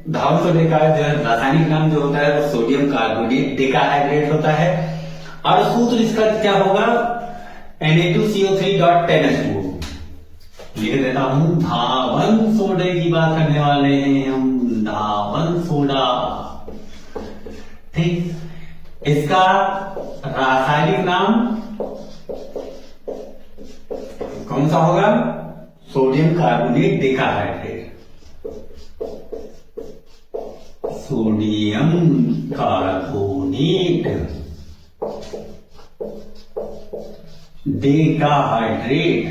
धावन सोडे का जो रासायनिक नाम जो होता है वो सोडियम कार्बोनेट डेकाहाइड्रेट होता है और सूत्र इसका क्या होगा, Na2CO3.10H2O। लिख देता हूं, धावन सोडे की बात करने वाले हैं हम, धावन सोडा, ठीक। इसका रासायनिक नाम कौन सा होगा, sodium carbonate decahydrate, sodium carbonate decahydrate.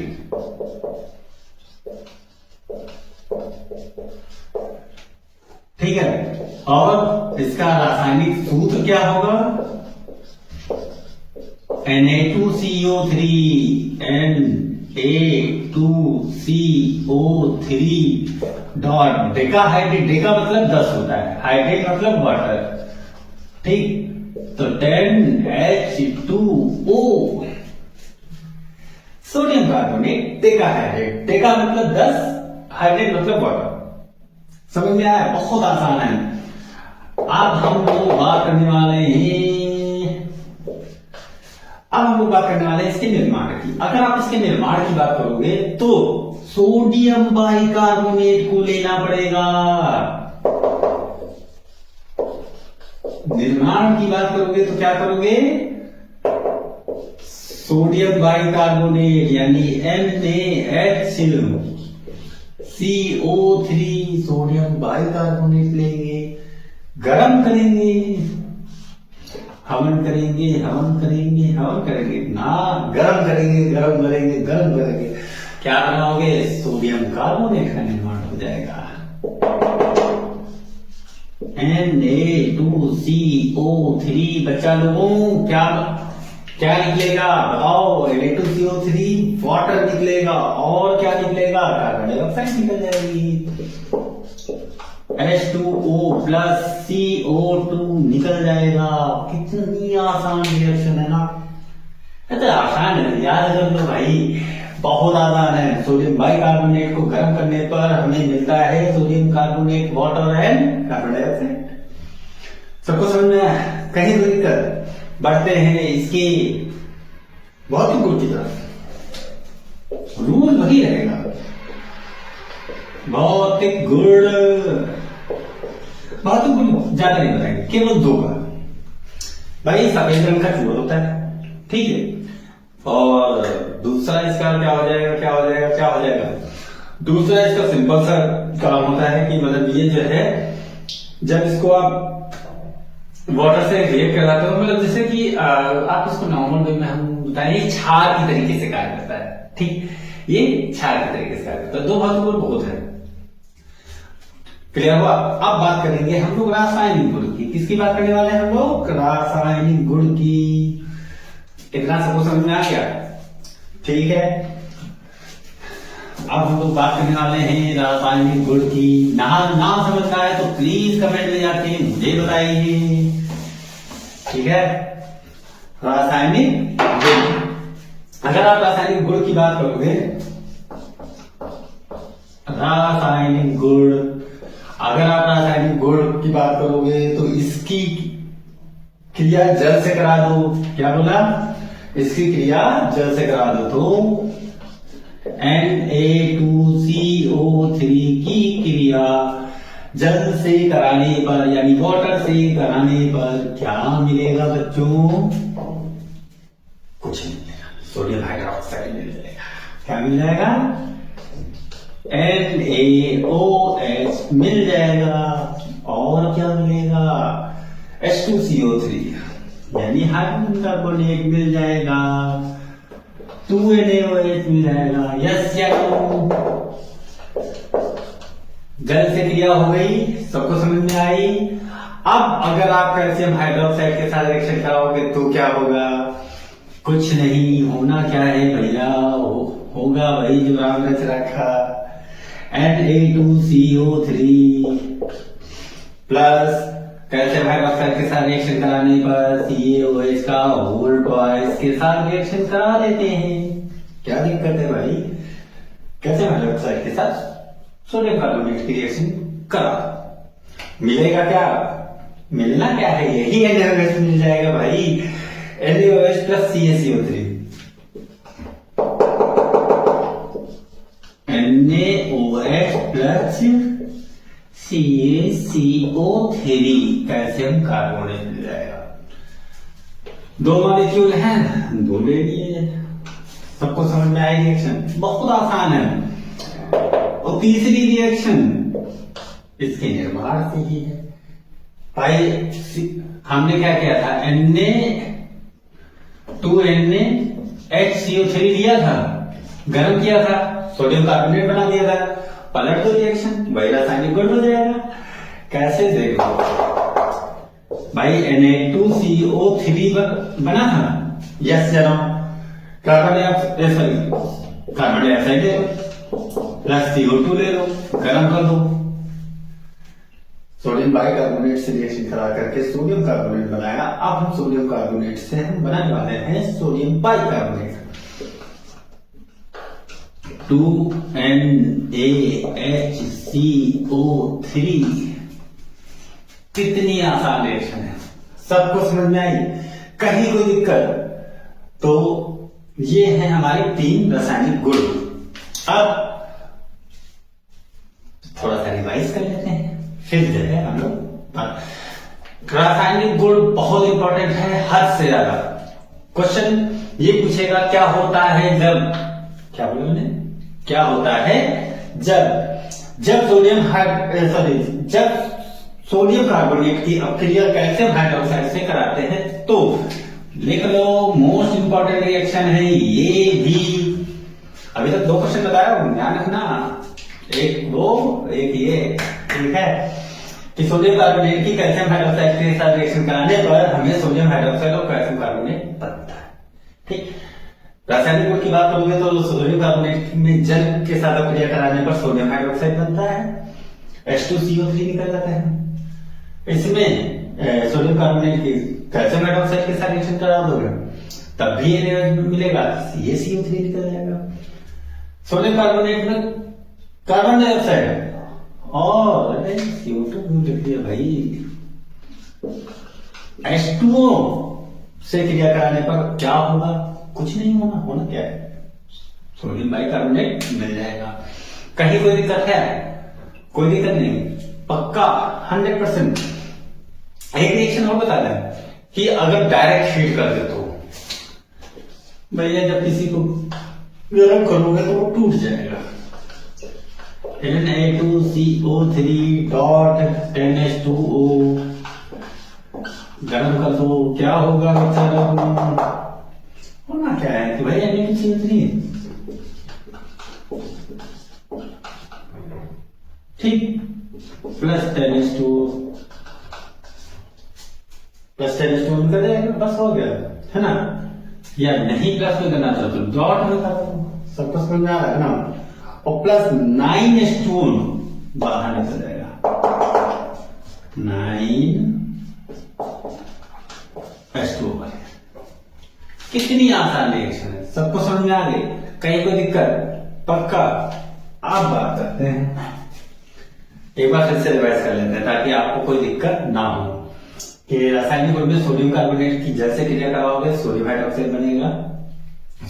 ठीक है, और इसका रासायनिक सूत्र क्या होगा, Na2CO3 Na2CO3 dot decahydrate, Deka मतलब 10 होता है, हाइड्रेट मतलब वाटर, ठीक। तो 10H2O, sodium carbonate decahydrate, Deka मतलब 10, हाइड्रेट मतलब वाटर। समझ में आया? बहुत आसान है। अब हम लोग बात करने वाले हैं इसके निर्माण की। अगर आप इसके निर्माण की बात करोगे तो सोडियम बाइकार्बोनेट को लेना पड़ेगा। निर्माण की बात करोगे तो क्या करोगे, सोडियम बाइकार्बोनेट यानी NaHCO3 सोडियम बाइकार्बोनेट लेंगे, गरम करेंगे, हवन करेंगे ना, गरम करेंगे, क्या बनाओगे, सोडियम कार्बोनेट का निर्माण हो जाएगा। Na2CO3 बच्चा लोगों क्या क्या निकलेगा बताओ? Na2CO3 वाटर निकलेगा। और क्या निकलेगा? कार्बन डाइऑक्साइड निकल जाएगी। H2O प्लस CO2 निकल जाएगा। कितनी आसान रिएक्शन है ना? तो आसान है, याद कर लो भाई, बहुत आसान है। सोडियम बाइकार्बोनेट को गर्म करने पर हमें मिलता है sodium carbonate water and carbon dioxide. सबको समझ में? कहीं तो दिक्कत? बढ़ते हैं इसकी भौतिक गुण की तरफ। रूल वही रहेगा, भौतिक गुण। भौतिक गुण ज्यादा नहीं बताएंगे, केवल दो का। भाई सफेद रंग का चूर्ण होता है, ठीक है। और दूसरा इसका क्या हो जाएगा, क्या हो जाएगा, क्या हो जाएगा? दूसरा इसका सिंपल सा काम होता है कि मतलब ये जो है, जब इसको आप वाटर से रिएक्ट कराते हो, मतलब जैसे कि आप इसको नॉर्मल वे में हम बताएं, ये क्षार की तरीके से कार्य करता है, ठीक। ये क्षार के तरीके से कार्य करता है। दो भौतिक गुण बहुत है। क्लियर हुआ? अब बात करेंगे हम लोग रासायनिक गुण की। किसकी बात करने वाले हैं हम लोग? रासायनिक गुण की। इतना सबको समझ में आ गया? ठीक है। अब हम लोग बात करने वाले हैं रासायनिक गुण की। नाम समझना है तो प्लीज कमेंट में जाके मुझे बताइए, ठीक है। रासायनिक गुण, अगर आप रासायनिक गुण की बात करोगे, रासायनिक गुण, अगर आप रासायनिक गुण की बात करोगे तो इसकी क्रिया जल से करा दो। क्या बोला? इसकी क्रिया जल से करा दो तो Na2CO3 की क्रिया जल से कराने पर, यानी वाटर से कराने पर क्या मिलेगा बच्चों? कुछ नहीं मिलेगा, सोडियम हाइड्रोक्साइड मिल जाएगा। क्या मिल जाएगा? NaOH मिल जाएगा। और क्या मिलेगा? H2CO3 यानी हाइड्रोजन कार्बोनेट मिल जाएगा। 2NaOH मिल जाएगा। यस या नो? जल से क्रिया हो गई, सबको समझ में आई। अब अगर आप कैल्शियम हाइड्रोक्साइड के साथ रिएक्शन कराओगे तो क्या होगा? कुछ नहीं, होना क्या है भैया? होगा भाई जो राम रच रखा, Na2CO3 प्लस कैल्शियम हाइड्रोक्साइड के साथ रिएक्शन कराने पर CaOH का होल ट्वाइस के साथ रिएक्शन करा देते हैं। क्या दिक्कत है भाई? कैल्शियम हाइड्रोक्साइड के साथ सोडियम कार्बोनेट की रिएक्शन करा, मिलेगा क्या? मिलना क्या है? यही NaOH मिल जाएगा भाई। NaOH plus CaCO3, NaOH plus CaCO3 calcium carbonate मिल जाएगा। दो मॉलिक्यूल हैं, दो ले लिए। सबको समझ में आई रिएक्शन? बहुत आसान है। और तीसरी रिएक्शन इसके निर्माण से ही है भाई। हमने क्या किया था? Na2NaHCO3 लिया था, गर्म किया था, सोडियम कार्बोनेट बना दिया था, पलट दो रिएक्शन, वही रासायनिक गुण हो जाएगा। कैसे? देखो भाई, Na2CO3 बना था, यस या नो? कार्बन डाइऑक्साइड ले लो प्लस CO2 ले लो, गर्म कर दो, सोडियम बाइकार्बोनेट से रिएक्शन करा करके सोडियम कार्बोनेट बनाया। अब हम सोडियम कार्बोनेट से हम बनाने वाले हैं सोडियम बाइकार्बोनेट। 2NaHCO3। कितनी आसान रिएक्शन है, सबको समझ में आई? कहीं कोई दिक्कत? तो ये है हमारे तीन रासायनिक गुण। अब थोड़ा सा रिवाइज कर लेते हैं, फिर जो है हम लोग। रासायनिक गुण बहुत इंपॉर्टेंट है, हद से ज्यादा। क्वेश्चन ये पूछेगा क्या होता है जब, क्या बोले मैंने, क्या होता है जब सोडियम कार्बोनेट की अपक्रिया कैल्शियम हाइड्रोक्साइड से कराते हैं तो लिख लो। मोस्ट इंपॉर्टेंट रिएक्शन है ये भी। अभी तक दो क्वेश्चन बताया हूं, ध्यान रखना, एक वो एक ये, ठीक है। कि सोडियम कार्बोनेट की कैल्शियम हाइड्रोक्साइड के साथ रिएक्शन कराने पर हमें सोडियम हाइड्रोक्साइड और कैल्शियम कार्बोनेट बनता है। ठीक। रासायनिक गुण की बात करोगे तो सोडियम कार्बोनेट में जल के साथ क्रिया कराने पर सोडियम हाइड्रोक्साइड बनता है, H2CO3 निकल जाता है। इसमें सोडियम कार्बोनेट की कैल्शियम हाइड्रोक्साइड के साथ रिएक्शन करा दोगे तब भी ये मिलेगा, CaCO3 निकल जाएगा। सोडियम कार्बोनेट में कार्बन डाइऑक्साइड और CO2 लिख दिया भाई। H2O से क्रिया कराने पर क्या होगा? कुछ नहीं होना। होना क्या है? सोडियम बाइकार्बोनेट मिल जाएगा। कहीं कोई दिक्कत है? कोई दिक्कत नहीं, पक्का 100%। एक रिएक्शन और बता दें कि अगर डायरेक्ट हीट कर दे तो भैया जब किसी को गर्म करोगे तो वो टूट जाएगा। Na2CO3 डॉट NH2O गर्म कर दो, क्या होगा बच्चा लोग? होना क्या है कि भाई Na2CO3 ठीक प्लस NH2 निकल जाएगा, बस हो गया, है ना? या नहीं प्लस में करना चाहते तो डॉट में कर दो, सबको समझ में आ रहा है ना? और प्लस 9H2O बाहर निकल जाएगा, 9H2O। कितनी आसान रिएक्शन है, सबको समझ में आ गई? कहीं कोई दिक्कत? पक्का। आप बात करते हैं, एक बार फिर से रिवाइज कर लेते हैं ताकि आपको कोई दिक्कत ना हो कि रासायनिक गुण में सोडियम कार्बोनेट की जल से क्रिया कराओगे सोडियम हाइड्रोक्साइड बनेगा,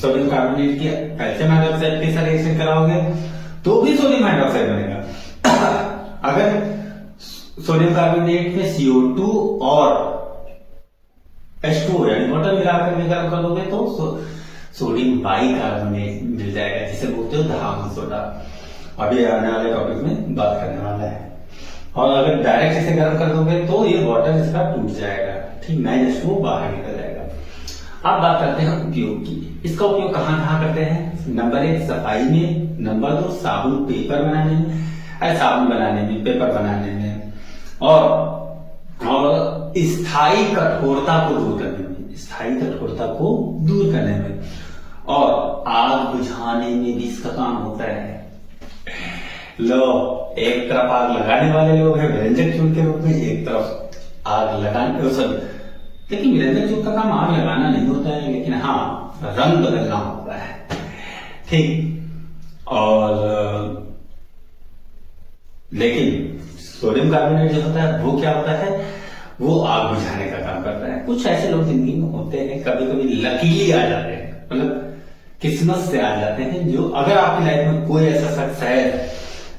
सोडियम कार्बोनेट की कैल्शियम हाइड्रोक्साइड के साथ रिएक्शन कराओगे तो भी सोडियम हाइड्रोक्साइड बनेगा। अगर सोडियम कार्बोनेट में CO2 और H2O यानी वाटर मिलाकर गर्म कर दोगे तो सोडियम बाइकार्बोनेट मिल जाएगा, जिसे बोलते हो धावन सोडा। अभी आने वाले टॉपिक में बात करने वाला है। और अगर डायरेक्ट इसे गर्म कर दोगे तो ये वाटर इसका टूट जाएगा, ठीक, 9H2O बाहर निकल जाएगा। अब बात करते हैं उपयोग की। इसका उपयोग कहाँ कहाँ करते हैं? नंबर 1 सफाई में, नंबर 2 साबुन पेपर बनाने में, साबुन बनाने में, पेपर बनाने में, और स्थायी कठोरता को दूर करने में, स्थायी कठोरता को दूर करने में, और आग बुझाने में भी इसका काम होता है। लो, एक तरफ आग लगाने वाले लोग हैं व्यंजक चूल के रूप में, एक तरफ आग लगाने, सब। लेकिन व्यंजक चूल का काम आग लगाना नहीं होता है, लेकिन हाँ रंग बदलना होता है, ठीक। और लेकिन सोडियम कार्बोनेट जो होता है वो क्या होता है? वो आग बुझाने का काम करता है। कुछ ऐसे लोग जिंदगी में होते हैं, कभी कभी लकीली आ जाते हैं, मतलब किस्मत से आ जाते हैं, जो अगर आपकी लाइफ में कोई ऐसा शख्स है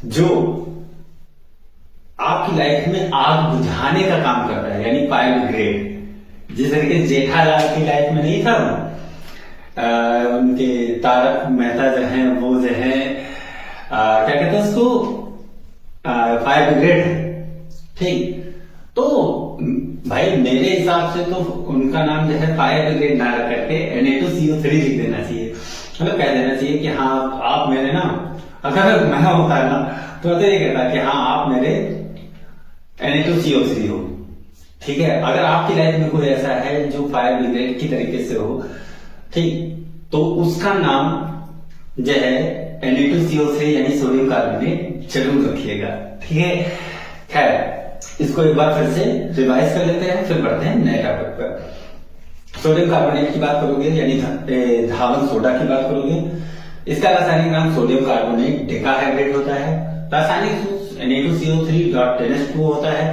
जो आपकी लाइफ में आग बुझाने का काम करता है, यानी फायर ब्रिगेड। जिस तरीके से जेठालाल की लाइफ में नहीं था, उनके तारक मेहता जो है वो जो है क्या कहते हैं उसको, फायर ब्रिगेड, ठीक। तो भाई मेरे हिसाब से तो उनका नाम जो है फायर ब्रिगेड ना रख करके Na2CO3 लिख देना चाहिए, मतलब कह देना चाहिए कि हाँ आप मेरे ना, अगर मैं होता है ना तो ये कहता कि हाँ आप मेरे Na2CO3 हो, ठीक है। अगर आपकी लाइफ में कोई ऐसा है जो फायर ब्रिगेड की तरीके से हो, ठीक, तो उसका नाम जो है Na2CO3 यानी सोडियम कार्बोनेट जरूर रखिएगा, ठीक है। खैर, इसको एक बार फिर से रिवाइज कर लेते हैं, फिर बढ़ते हैं नए टॉपिक पर। सोडियम कार्बोनेट की बात करोगे यानी धावन सोडा की बात करोगे, इसका रासायनिक नाम सोडियम कार्बोनेट डेकाहाइड्रेट होता है। रासायनिक Na2CO3.NH2 होता है।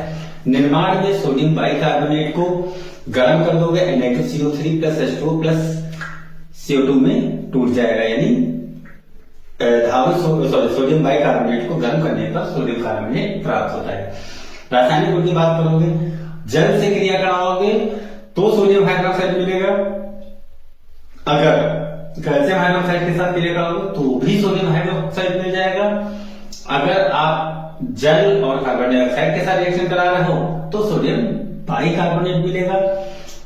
निर्माण में सोडियम बाइकार्बोनेट को गर्म कर दोगे Na2CO3 plus H2O plus CO2 में टूट जाएगा, यानी सोडियम बाइकार्बोनेट को गर्म करने पर सोडियम कार्बोनेट प्राप्त होता है। रासायनिक गुण की बात करोगे, जल से क्रिया कराओगे तो सोडियम हाइड्रोक्साइड मिलेगा, अगर कैल्शियम हाइड्रोक्साइड के साथ क्रिया कराओगे तो भी सोडियम हाइड्रोक्साइड मिल जाएगा। अगर आप जल और कार्बन डाइऑक्साइड के साथ रिएक्शन करा रहे हो तो सोडियम बाइकार्बोनेट मिलेगा।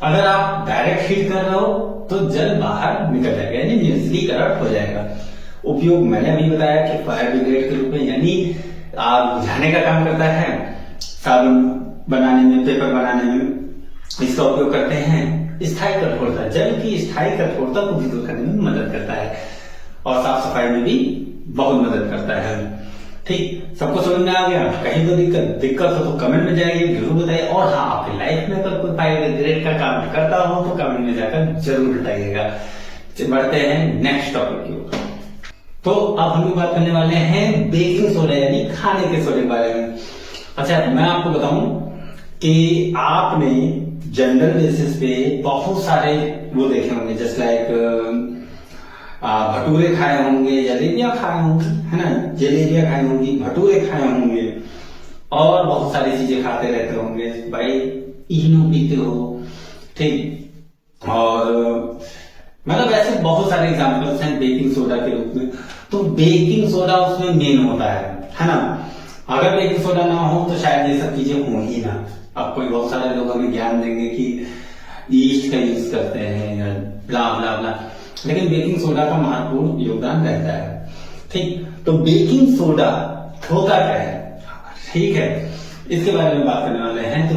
अगर आप डायरेक्ट हीट कर रहे हो तो जल बाहर निकल जाएगा, यानी निर्जलीकरण हो जाएगा। उपयोग मैंने अभी बताया कि फायर ब्रिगेड के रूप में, यानी आग बुझाने का काम करता है, साबुन बनाने में, पेपर बनाने में इसका उपयोग करते हैं। स्थायी कठोरता, जल की स्थायी कठोरता को भी दूर करने में मदद करता है और साफ सफाई में भी बहुत मदद करता है। ठीक, सबको समझ में आ गया? कहीं तो दिक्कत हो तो कमेंट में जाइए, जरूर बताइए। और हाँ, आपकी लाइफ में अगर कोई बायोग्रेड का काम करता हो तो कमेंट में जाकर जरूर बताइएगा। बढ़ते हैं नेक्स्ट टॉपिक की ओर। तो अब हम लोग बात करने वाले हैं बेकिंग सोडा यानी खाने के सोडे के बारे में। अच्छा, मैं आपको बताऊं कि आपने जनरल बेसिस पे बहुत सारे वो देखे होंगे, जस्ट लाइक भटूरे खाए होंगे, जलेबियां खाए होंगे, है ना, जलेबियां खाई होंगी, भटूरे खाए होंगे और बहुत सारी चीजें खाते रहते होंगे भाई। इनो पीते हो, ठीक, और मतलब ऐसे बहुत सारे एग्जांपल्स हैं बेकिंग सोडा के रूप में। तो बेकिंग सोडा उसमें मेन होता है ना। अगर बेकिंग सोडा ना हो तो शायद ये सब चीजें हो ही ना। अब कोई बहुत सारे लोग हमें ज्ञान देंगे कि ईस्ट का यूज करते हैं या ब्ला ब्ला ब्ला, लेकिन बेकिंग सोडा का महत्वपूर्ण योगदान रहता है। ठीक, तो बेकिंग सोडा होता क्या है, ठीक है, इसके बारे में बात करने वाले हैं। तो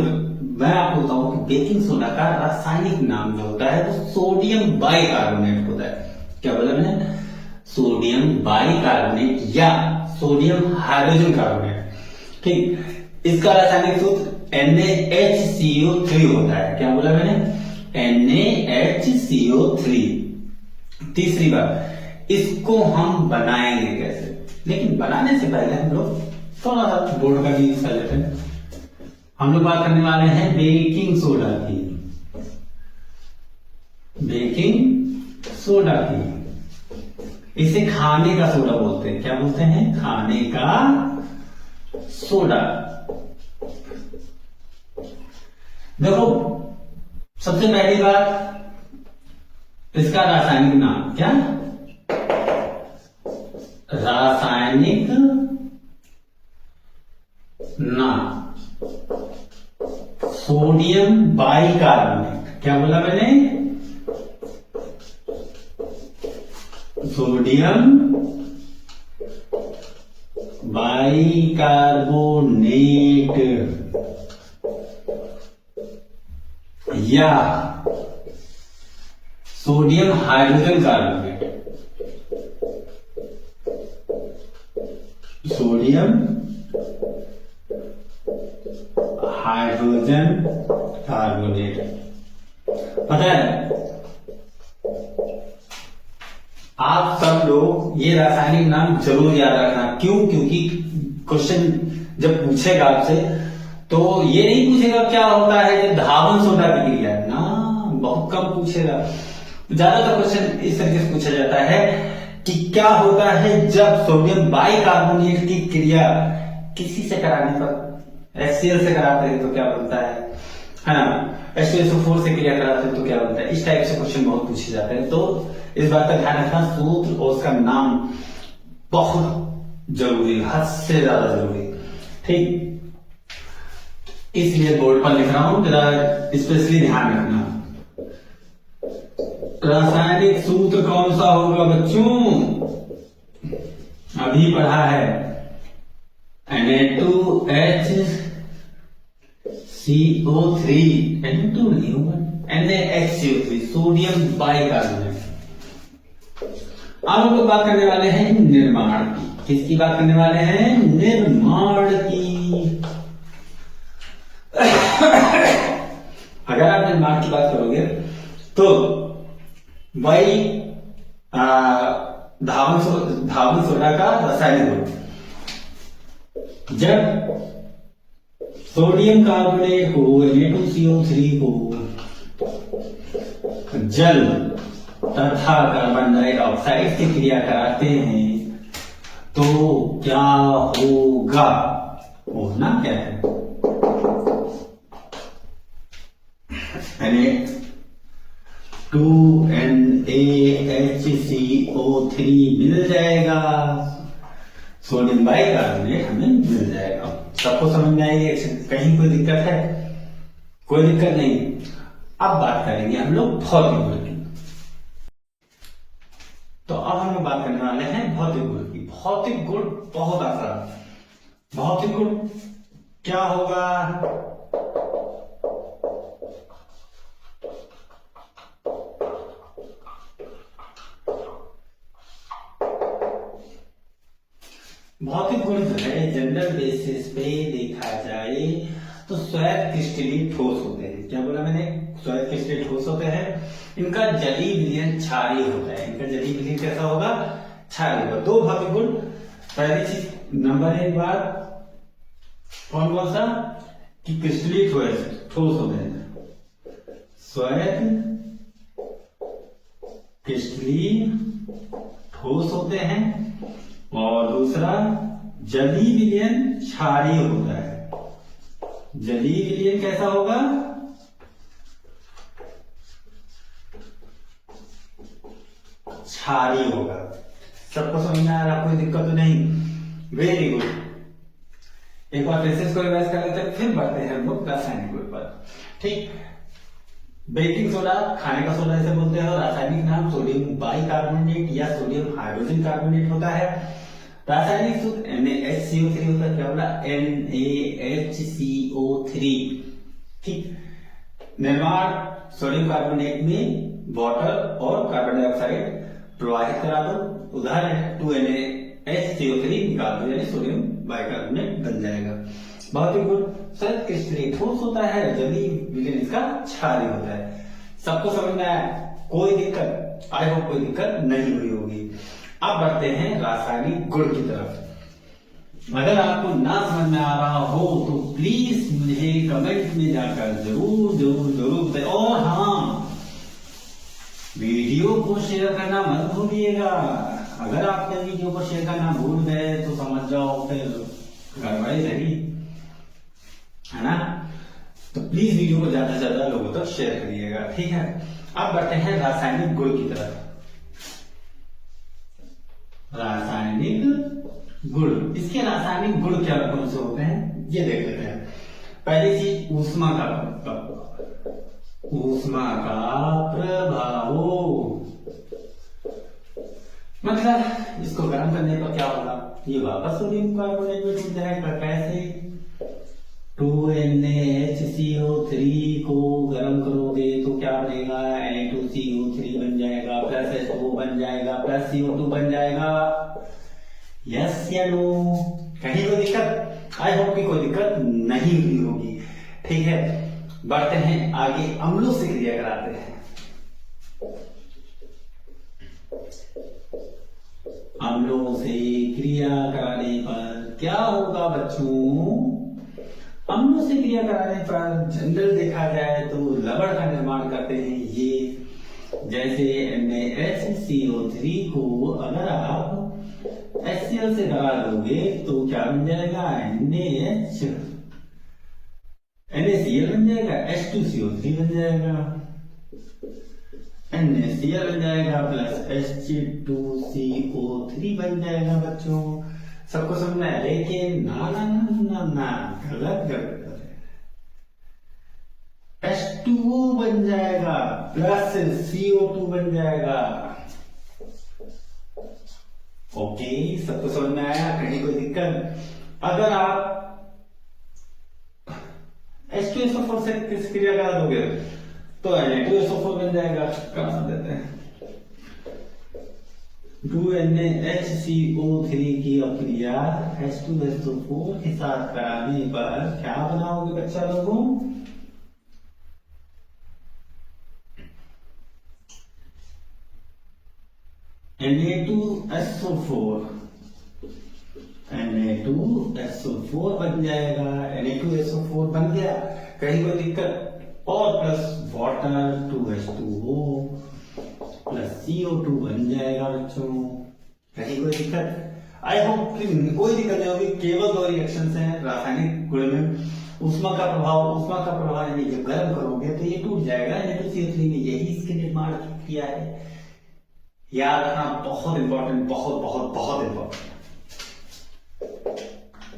मैं आपको बताऊं कि बेकिंग सोडा का रासायनिक नाम जो होता है वो सोडियम बाइकार्बोनेट होता है। क्या बोला मैंने? सोडियम बाइकार्बोनेट या सोडियम हाइड्रोजन कार्बोनेट। ठीक, इसका रासायनिक सूत्र NaHCO3 होता है। क्या बोला मैंने? NaHCO3। तीसरी बात, इसको हम बनाएंगे कैसे? लेकिन बनाने से पहले हम लोग थोड़ा सा बोर्ड का यूज कर लेते हैं। हम लोग बात करने वाले हैं बेकिंग सोडा की। बेकिंग सोडा की, इसे खाने का सोडा बोलते हैं। क्या बोलते हैं? खाने का सोडा। देखो, सबसे पहली बात, इसका रासायनिक नाम क्या? रासायनिक नाम सोडियम बाइकार्बोनेट। क्या बोला मैंने? सोडियम बाइकार्बोनेट या sodium hydrogen carbonate. Sodium hydrogen carbonate. पता है आप सब लोग ये रासायनिक नाम जरूर याद रखना। क्यों? क्योंकि क्वेश्चन जब पूछेगा आपसे तो ये नहीं पूछेगा क्या होता है जब धावन सोडा की क्रिया, ना, बहुत कम पूछेगा। ज्यादातर क्वेश्चन इस तरीके से पूछा जाता है कि क्या होता है जब सोडियम बाइकार्बोनेट की क्रिया किसी से कराने पर, HCl से कराते हैं तो क्या बनता है ना, H2SO4 से क्रिया कराते हैं तो क्या बनता है। इस टाइप से क्वेश्चन बहुत पूछे जाते हैं। तो इस बात का ध्यान रखना, सूत्र और उसका नाम बहुत जरूरी, हद से ज्यादा जरूरी। ठीक, इसलिए बोर्ड पर लिख रहा हूं, जरा स्पेशली ध्यान रखना। रासायनिक सूत्र कौन सा होगा बच्चों? अभी पढ़ा है, Na2HCO3, Na2 नहीं होगा, NaHCO3, सोडियम बाइकार्बोनेट। अब हम लोग बात करने वाले हैं निर्माण की। किसकी बात करने वाले हैं? निर्माण की। अगर आप निर्माण की बात करोगे तो वही धावन सोडा का रासायनिक गुण, जब सोडियम कार्बोनेट को Na2CO3 को जल तथा कार्बन डाइऑक्साइड से क्रिया कराते हैं तो क्या होगा? होना क्या है? Na2NaHCO3 मिल जाएगा, सोडियम बाइकार्बोनेट हमें मिल जाएगा। सबको समझ में आएगी? कहीं कोई दिक्कत है? कोई दिक्कत नहीं। अब बात करेंगे हम लोग भौतिक गुण की। तो अब हम लोग बात करने वाले हैं भौतिक गुण की। भौतिक गुण बहुत आसान। भौतिक गुण क्या होगा? बेसिस पे देखा जाए तो श्वेत क्रिस्टलीय ठोस होते हैं। क्या बोला मैंने? श्वेत क्रिस्टलीय ठोस होते हैं। इनका जलीय विलयन क्षारीय होता है। इनका जलीय विलयन कैसा होगा? क्षारीय होगा। दो भौतिक गुण, पहली चीज नंबर 1 बात कौन कौन सा कि क्रिस्टलीय ठोस होते हैं, श्वेत क्रिस्टलीय ठोस होते हैं, और दूसरा जलीय विलयन क्षारीय होता है। जलीय विलयन कैसा होगा? क्षारीय होगा। सबको समझ में आ रहा? कोई दिक्कत तो नहीं? Very good. एक बार फिर से इसको रिवाइज कर लेते हैं, फिर बढ़ते हैं हम लोग रासायनिक गुण पर। ठीक, बेकिंग सोडा खाने का सोडा जैसे बोलते हैं, और रासायनिक नाम सोडियम बाइकार्बोनेट या सोडियम हाइड्रोजन कार्बोनेट होता है। रासायनिक सूत्र NaHCO3 होता है। क्या बोला? NaHCO3। ठीक, निर्माण सोडियम कार्बोनेट में वाटर और कार्बन डाइऑक्साइड प्रवाहित करा दो, उदाहरण है 2NaHCO3 निकाल दो, यानी सोडियम बाइकार्बोनेट बन जाएगा। भौतिक गुण, श्वेत क्रिस्टलीय ठोस होता है, जलीय विलयन इसका क्षारीय होता है। सबको समझ में आया? कोई दिक्कत? आई होप कोई दिक्कत नहीं हुई होगी। अब बढ़ते हैं रासायनिक गुण की तरफ। अगर आपको ना समझ में आ रहा हो तो प्लीज मुझे कमेंट में जाकर जरूर जरूर जरूर बताइए। और हाँ, वीडियो को शेयर करना मत भूलिएगा। अगर आपने वीडियो को शेयर करना भूल गए तो समझ जाओ फिर कार्रवाई लगी, है ना? तो प्लीज वीडियो को ज्यादा से ज्यादा लोगों तक शेयर करिएगा। ठीक है, अब बढ़ते हैं रासायनिक गुण की तरफ। रासायनिक गुण, इसके रासायनिक गुण क्या कौन से होते हैं ये देख लेते हैं। पहली चीज ऊष्मा का प्रभाव। मतलब इसको गर्म करने पर क्या होगा? ये वापस सोडियम कार्बोनेट में टूट जाएगा। कैसे? 2NaHCO3 को गर्म करोगे तो क्या बनेगा? Na2CO3 बन जाएगा, प्लस H2O बन जाएगा, प्लस CO2 बन जाएगा। यस या नो? कहीं कोई दिक्कत? आई होप कि कोई दिक्कत नहीं हुई होगी। ठीक है, बढ़ते हैं आगे, अम्लों से क्रिया कराते हैं। अम्लों से क्रिया कराने पर क्या होगा बच्चों? अम्लों से क्रिया कराने पर जनरल देखा जाए तो लवण का निर्माण करते हैं ये। जैसे NaHCO3 को अगर आप HCl से दबा दोगे तो क्या बन जाएगा? NaCl बन जाएगा, H2CO3 बन जाएगा, NaCl बन जाएगा, प्लस H2CO3 बन जाएगा। बच्चों सबको समझना है, लेकिन ना ना ना ना ना, गलत गलत। H2O बन जाएगा, प्लस CO2 बन जाएगा। ओके, सबको समझ में आया? कहीं कोई दिक्कत? अगर आप H2SO4 से किस क्रिया करा दोगे तो Na2SO4 बन जाएगा। कहा देते हैं 2NaHCO3 की अक्रिया H2SO4 के साथ कराने पर क्या बनाओगे बच्चा लोगों? Na2SO4 बन जाएगा। Na2SO4 बन गया, कहीं कोई दिक्कत? और plus water 2H2O plus CO2 बन जाएगा बच्चों। कहीं कोई दिक्कत? आई होप कि कोई दिक्कत नहीं होगी। केवल दो रिएक्शन हैं रासायनिक गुण में। ऊष्मा का प्रभाव यानी जब गर्म करोगे तो ये टूट जाएगा। Na2CO3 में यही इसके निर्माण की क्रिया है। याद रखना, बहुत इंपॉर्टेंट, बहुत बहुत बहुत इंपॉर्टेंट,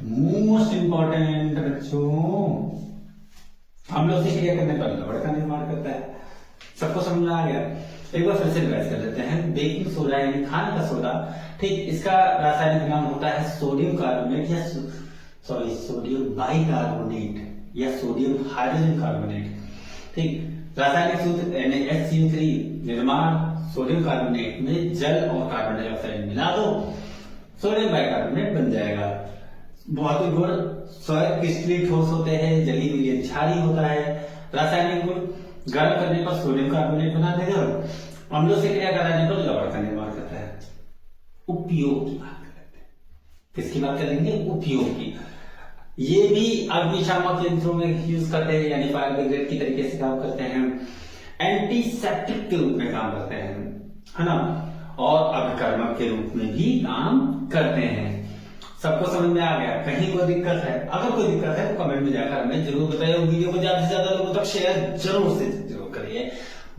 मोस्ट इंपॉर्टेंट बच्चों। हम लोग से क्रिया करने पर लवण का निर्माण करता है। सबको समझ में आ गया? एक बार फिर से रिवाइज कर लेते हैं। बेकिंग सोडा यानी खाने का सोडा, ठीक, इसका रासायनिक नाम होता है सोडियम कार्बोनेट या सोडियम बाइकार्बोनेट या सोडियम हाइड्रोजन कार्बोनेट। ठीक, रासायनिक सूत्र NaHCO3, निर्माण सोडियम कार्बोनेट में जल और कार्बन डाइऑक्साइड मिला दो, सोडियम बाइकार्बोनेट बन जाएगा। भौतिक गुण स्वयं क्रिस्टलीय ठोस होते हैं, जली हुई ये क्षारीय होता है। रासायनिक गुण गर्म करने पर सोडियम कार्बोनेट बना देगा, अम्लों से क्रिया कराने पर लवण का निर्माण करता है। उपयोग की बात करते हैं, किसकी बात करेंगे? उपयोग की। ये भी अग्निशामक यंत्रों में यूज करते हैं, यानी फायर ब्रिगेड की तरीके से काम करते हैं। एंटीसेप्टिक के रूप में काम करते हैं, है ना, और अभिकर्मक के रूप में भी काम करते हैं। सबको समझ में आ गया? कहीं कोई दिक्कत है? अगर कोई दिक्कत है तो कमेंट में जाकर हमें जरूर बताइए। वीडियो को ज्यादा से ज्यादा लोगों तक शेयर जरूर करिए।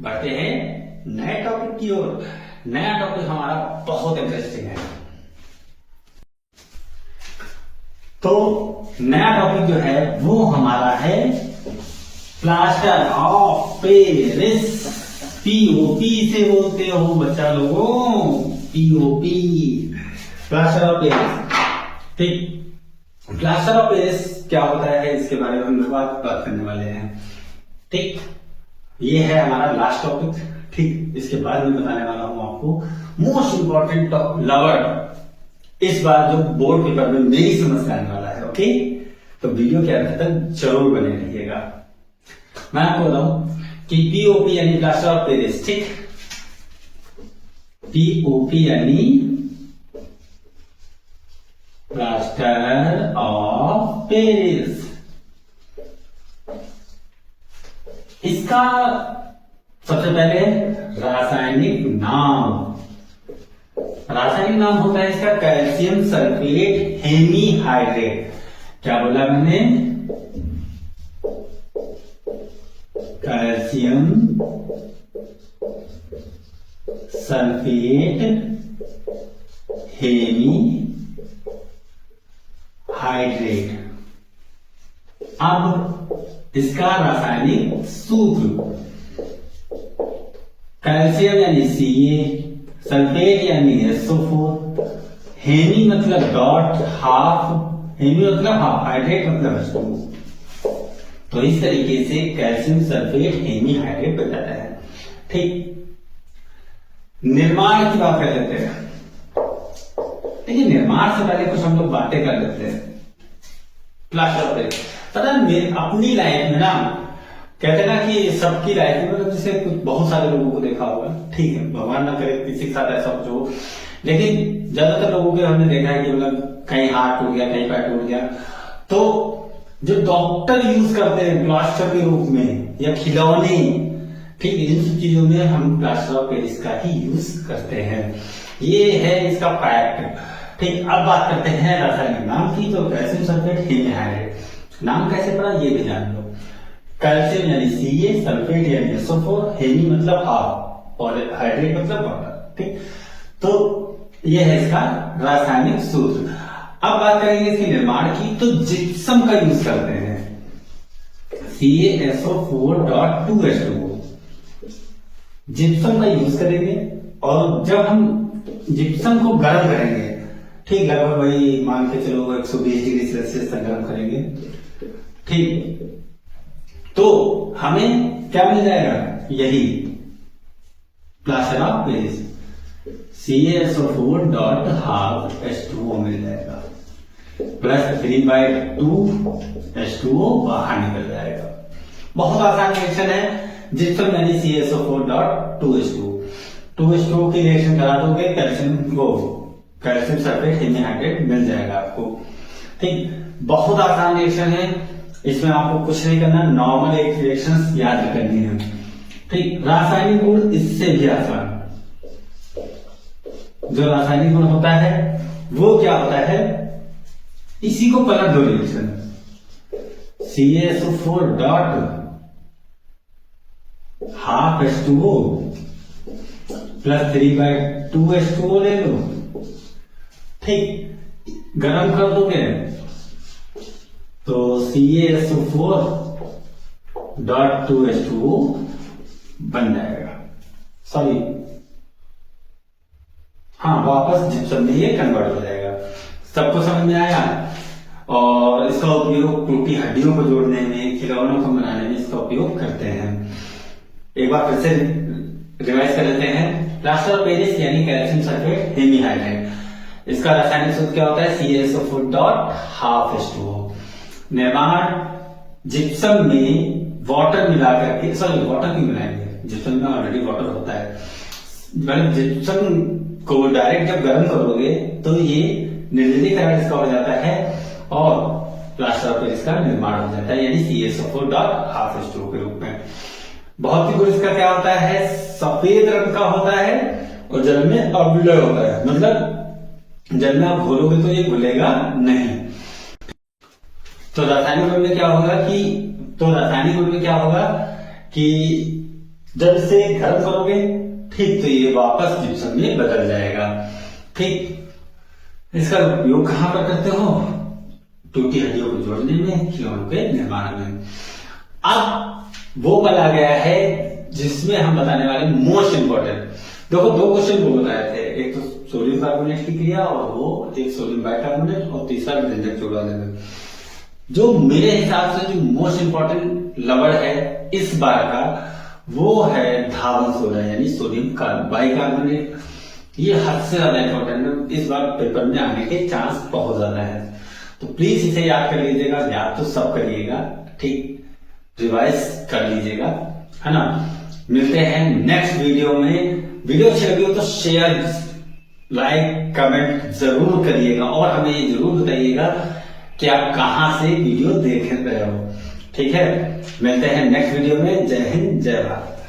बढ़ते हैं नए टॉपिक की ओर। नया टॉपिक हमारा बहुत इंटरेस्टिंग है। तो नया टॉपिक जो है वो हमारा है प्लास्टर ऑफ पेरिस। पीओपी से बोलते हो बच्चा लोगों, पीओपी, प्लास्टर ऑफ पेरिस। ठीक, प्लास्टर ऑफ पेरिस क्या होता है इसके बारे में हम लोग बात करने वाले हैं। ठीक, ये है हमारा लास्ट टॉपिक। ठीक, इसके बाद में बताने वाला हूं आपको मोस्ट इंपॉर्टेंट लवर, इस बार जो बोर्ड पेपर में मेरी समझ आने वाला है। ओके, तो वीडियो के अंत तक जरूर बने रहिएगा। मैं आपको बताऊं कि पीओपी यानी प्लास्टर ऑफ पेरिस। ठीक, पीओपी यानी प्लास्टर ऑफ पेरिस। इसका सबसे पहले रासायनिक नाम होता है इसका कैल्शियम सल्फेट हेमीहाइड्रेट। क्या बोला मैंने? Calcium sulphate hemihydrate. अब इसका रासायनिक सूत्र, कैल्शियम यानी Ca, सल्फेट यानी SO4, हेमी मतलब डॉट, हाफ, हेमी मतलब हाफ, हाइड्रेट मतलब H2O। तो इस तरीके से कैल्शियम सल्फेट हेमीहाइड्रेट बन जाता है। ठीक, निर्माण की बात कर लेते हैं। देखिए, निर्माण से पहले कुछ हम लोग बातें कर लेते हैं। प्लास्टर ऑफ पेरिस, पता है अपनी लाइफ में ना, कहते हैं ना कि सबकी लाइफ में, मतलब जैसे कुछ बहुत सारे लोगों को देखा होगा, ठीक है, भगवान ना करे किसी के साथ ऐसा कुछ हो, लेकिन ज्यादातर लोगों के हमने देखा है कि मतलब कहीं हाथ टूट गया, कहीं पैर टूट गया, तो जो डॉक्टर यूज करते हैं प्लास्टर के रूप में या खिलौने, ठीक, इन सब चीजों में हम प्लास्टर ऑफ पेरिस का ही यूज करते हैं। ये है इसका फैक्ट। ठीक, अब बात करते हैं रासायनिक नाम की। तो कैल्शियम सल्फेट हेमीहाइड्रेट नाम कैसे पड़ा ये भी जान लो। कैल्शियम यानी Ca, सल्फेट यानी SO4, हेमी मतलब हाफ और हाइड्रेट मतलब वाटर। ठीक, तो ये है इसका रासायनिक सूत्र। अब बात करेंगे इसके निर्माण की, तो जिप्सम का यूज करते हैं, CaSO4.2H2O, जिप्सम का यूज करेंगे। और जब हम जिप्सम को गर्म करेंगे, ठीक, लगभग वही मान के चलो 120 डिग्री सेल्सियस तक गर्म करेंगे, ठीक, तो हमें क्या मिल जाएगा? यही प्लास्टर ऑफ पेरिस, CaSO4.12H2O मिल जाएगा, प्लस 3/2 H2O बाहर निकल जाएगा। बहुत आसान रिएक्शन है। जिप्सम यानी CaSO4.2H2O, 2H2O की रिएक्शन करा दोगे, कैल्शियम सल्फेट हेमीहाइड्रेट मिल जाएगा आपको। ठीक, बहुत आसान रिएक्शन है, इसमें आपको कुछ नहीं करना, नॉर्मल एक रिएक्शंस याद करनी है। ठीक, रासायनिक गुण इससे भी आसान। जो रासायनिक गुण होता है वो क्या होता है? इसी को पलट दो रिएक्शन, CaSO4.12H2O प्लस 3/2H2O ले लो। ठीक, गरम कर दोगे तो CaSO4.2H2O बन जाएगा। सॉरी, हाँ, वापस जिप्सम में ये कन्वर्ट हो जाएगा। सबको समझ में आया? और इसका उपयोग टूटी हड्डियों को जोड़ने में, खिलौनों को बनाने में इसका उपयोग करते हैं। एक बार फिर से रिवाइज कर लेते हैं। प्लास्टर ऑफ पेरिस यानी कैल्शियम सल्फेट हेमीहाइड्रेट, इसका रासायनिक सूत्र क्या होता है? CaSO4 dot half H2O। निर्माण जिप्सम में वाटर मिला करके, सॉरी वाटर क्यों मिलाएंगे, जिप्सम में ऑलरेडी वाटर होता है, मतलब जिप्सम को डायरेक्ट जब गर्म करोगे तो ये निर्जलीकरण इसका हो जाता है और प्लास्टर ऑफ पेरिस का निर्माण हो जाता है, यानी CaSO4 डॉट हाफ H2O के रूप में। भौतिक गुण इसका क्या होता है? सफेद रंग का होता है और जल में अविलय होता है, मतलब जल में आप घोलोगे तो ये घुलेगा नहीं। तो रासायनिक गुण में क्या होगा कि जब से गर्म करोगे ठीक तो ये वापस जिप्सम में बदल जाएगा। ठीक, इसका उपयोग कहां पर करते हो? टूटी हड्डियों को जोड़ने में, खिलौनों के निर्माण में। अब वो पल आ गया है जिसमें हम बताने वाले मोस्ट इंपोर्टेंट। देखो 2 क्वेश्चन वो बताए थे, एक तो सोडियम कार्बोनेट की क्रिया और वो एक सोडियम बाइकार्बोनेट और तीसरा व्यंजक जोड़ा। जो मेरे हिसाब से जो मोस्ट इंपोर्टेंट लवण है इस बार का वो है धावन सोडा, यानी सोडियम बाइकार्बोनेट। ये हद से ज्यादा इंपॉर्टेंट है, इस बार पेपर में आने के चांस बहुत ज्यादा है, तो प्लीज इसे याद कर लीजिएगा। याद तो सब करिएगा, ठीक, रिवाइज कर लीजिएगा, है ना। मिलते हैं नेक्स्ट वीडियो में। वीडियो अच्छी लगी हो तो शेयर, लाइक, कमेंट जरूर करिएगा और हमें ये जरूर बताइएगा कि आप कहां से वीडियो देख रहे हो। ठीक है, मिलते हैं नेक्स्ट वीडियो में। जय हिंद, जय भारत।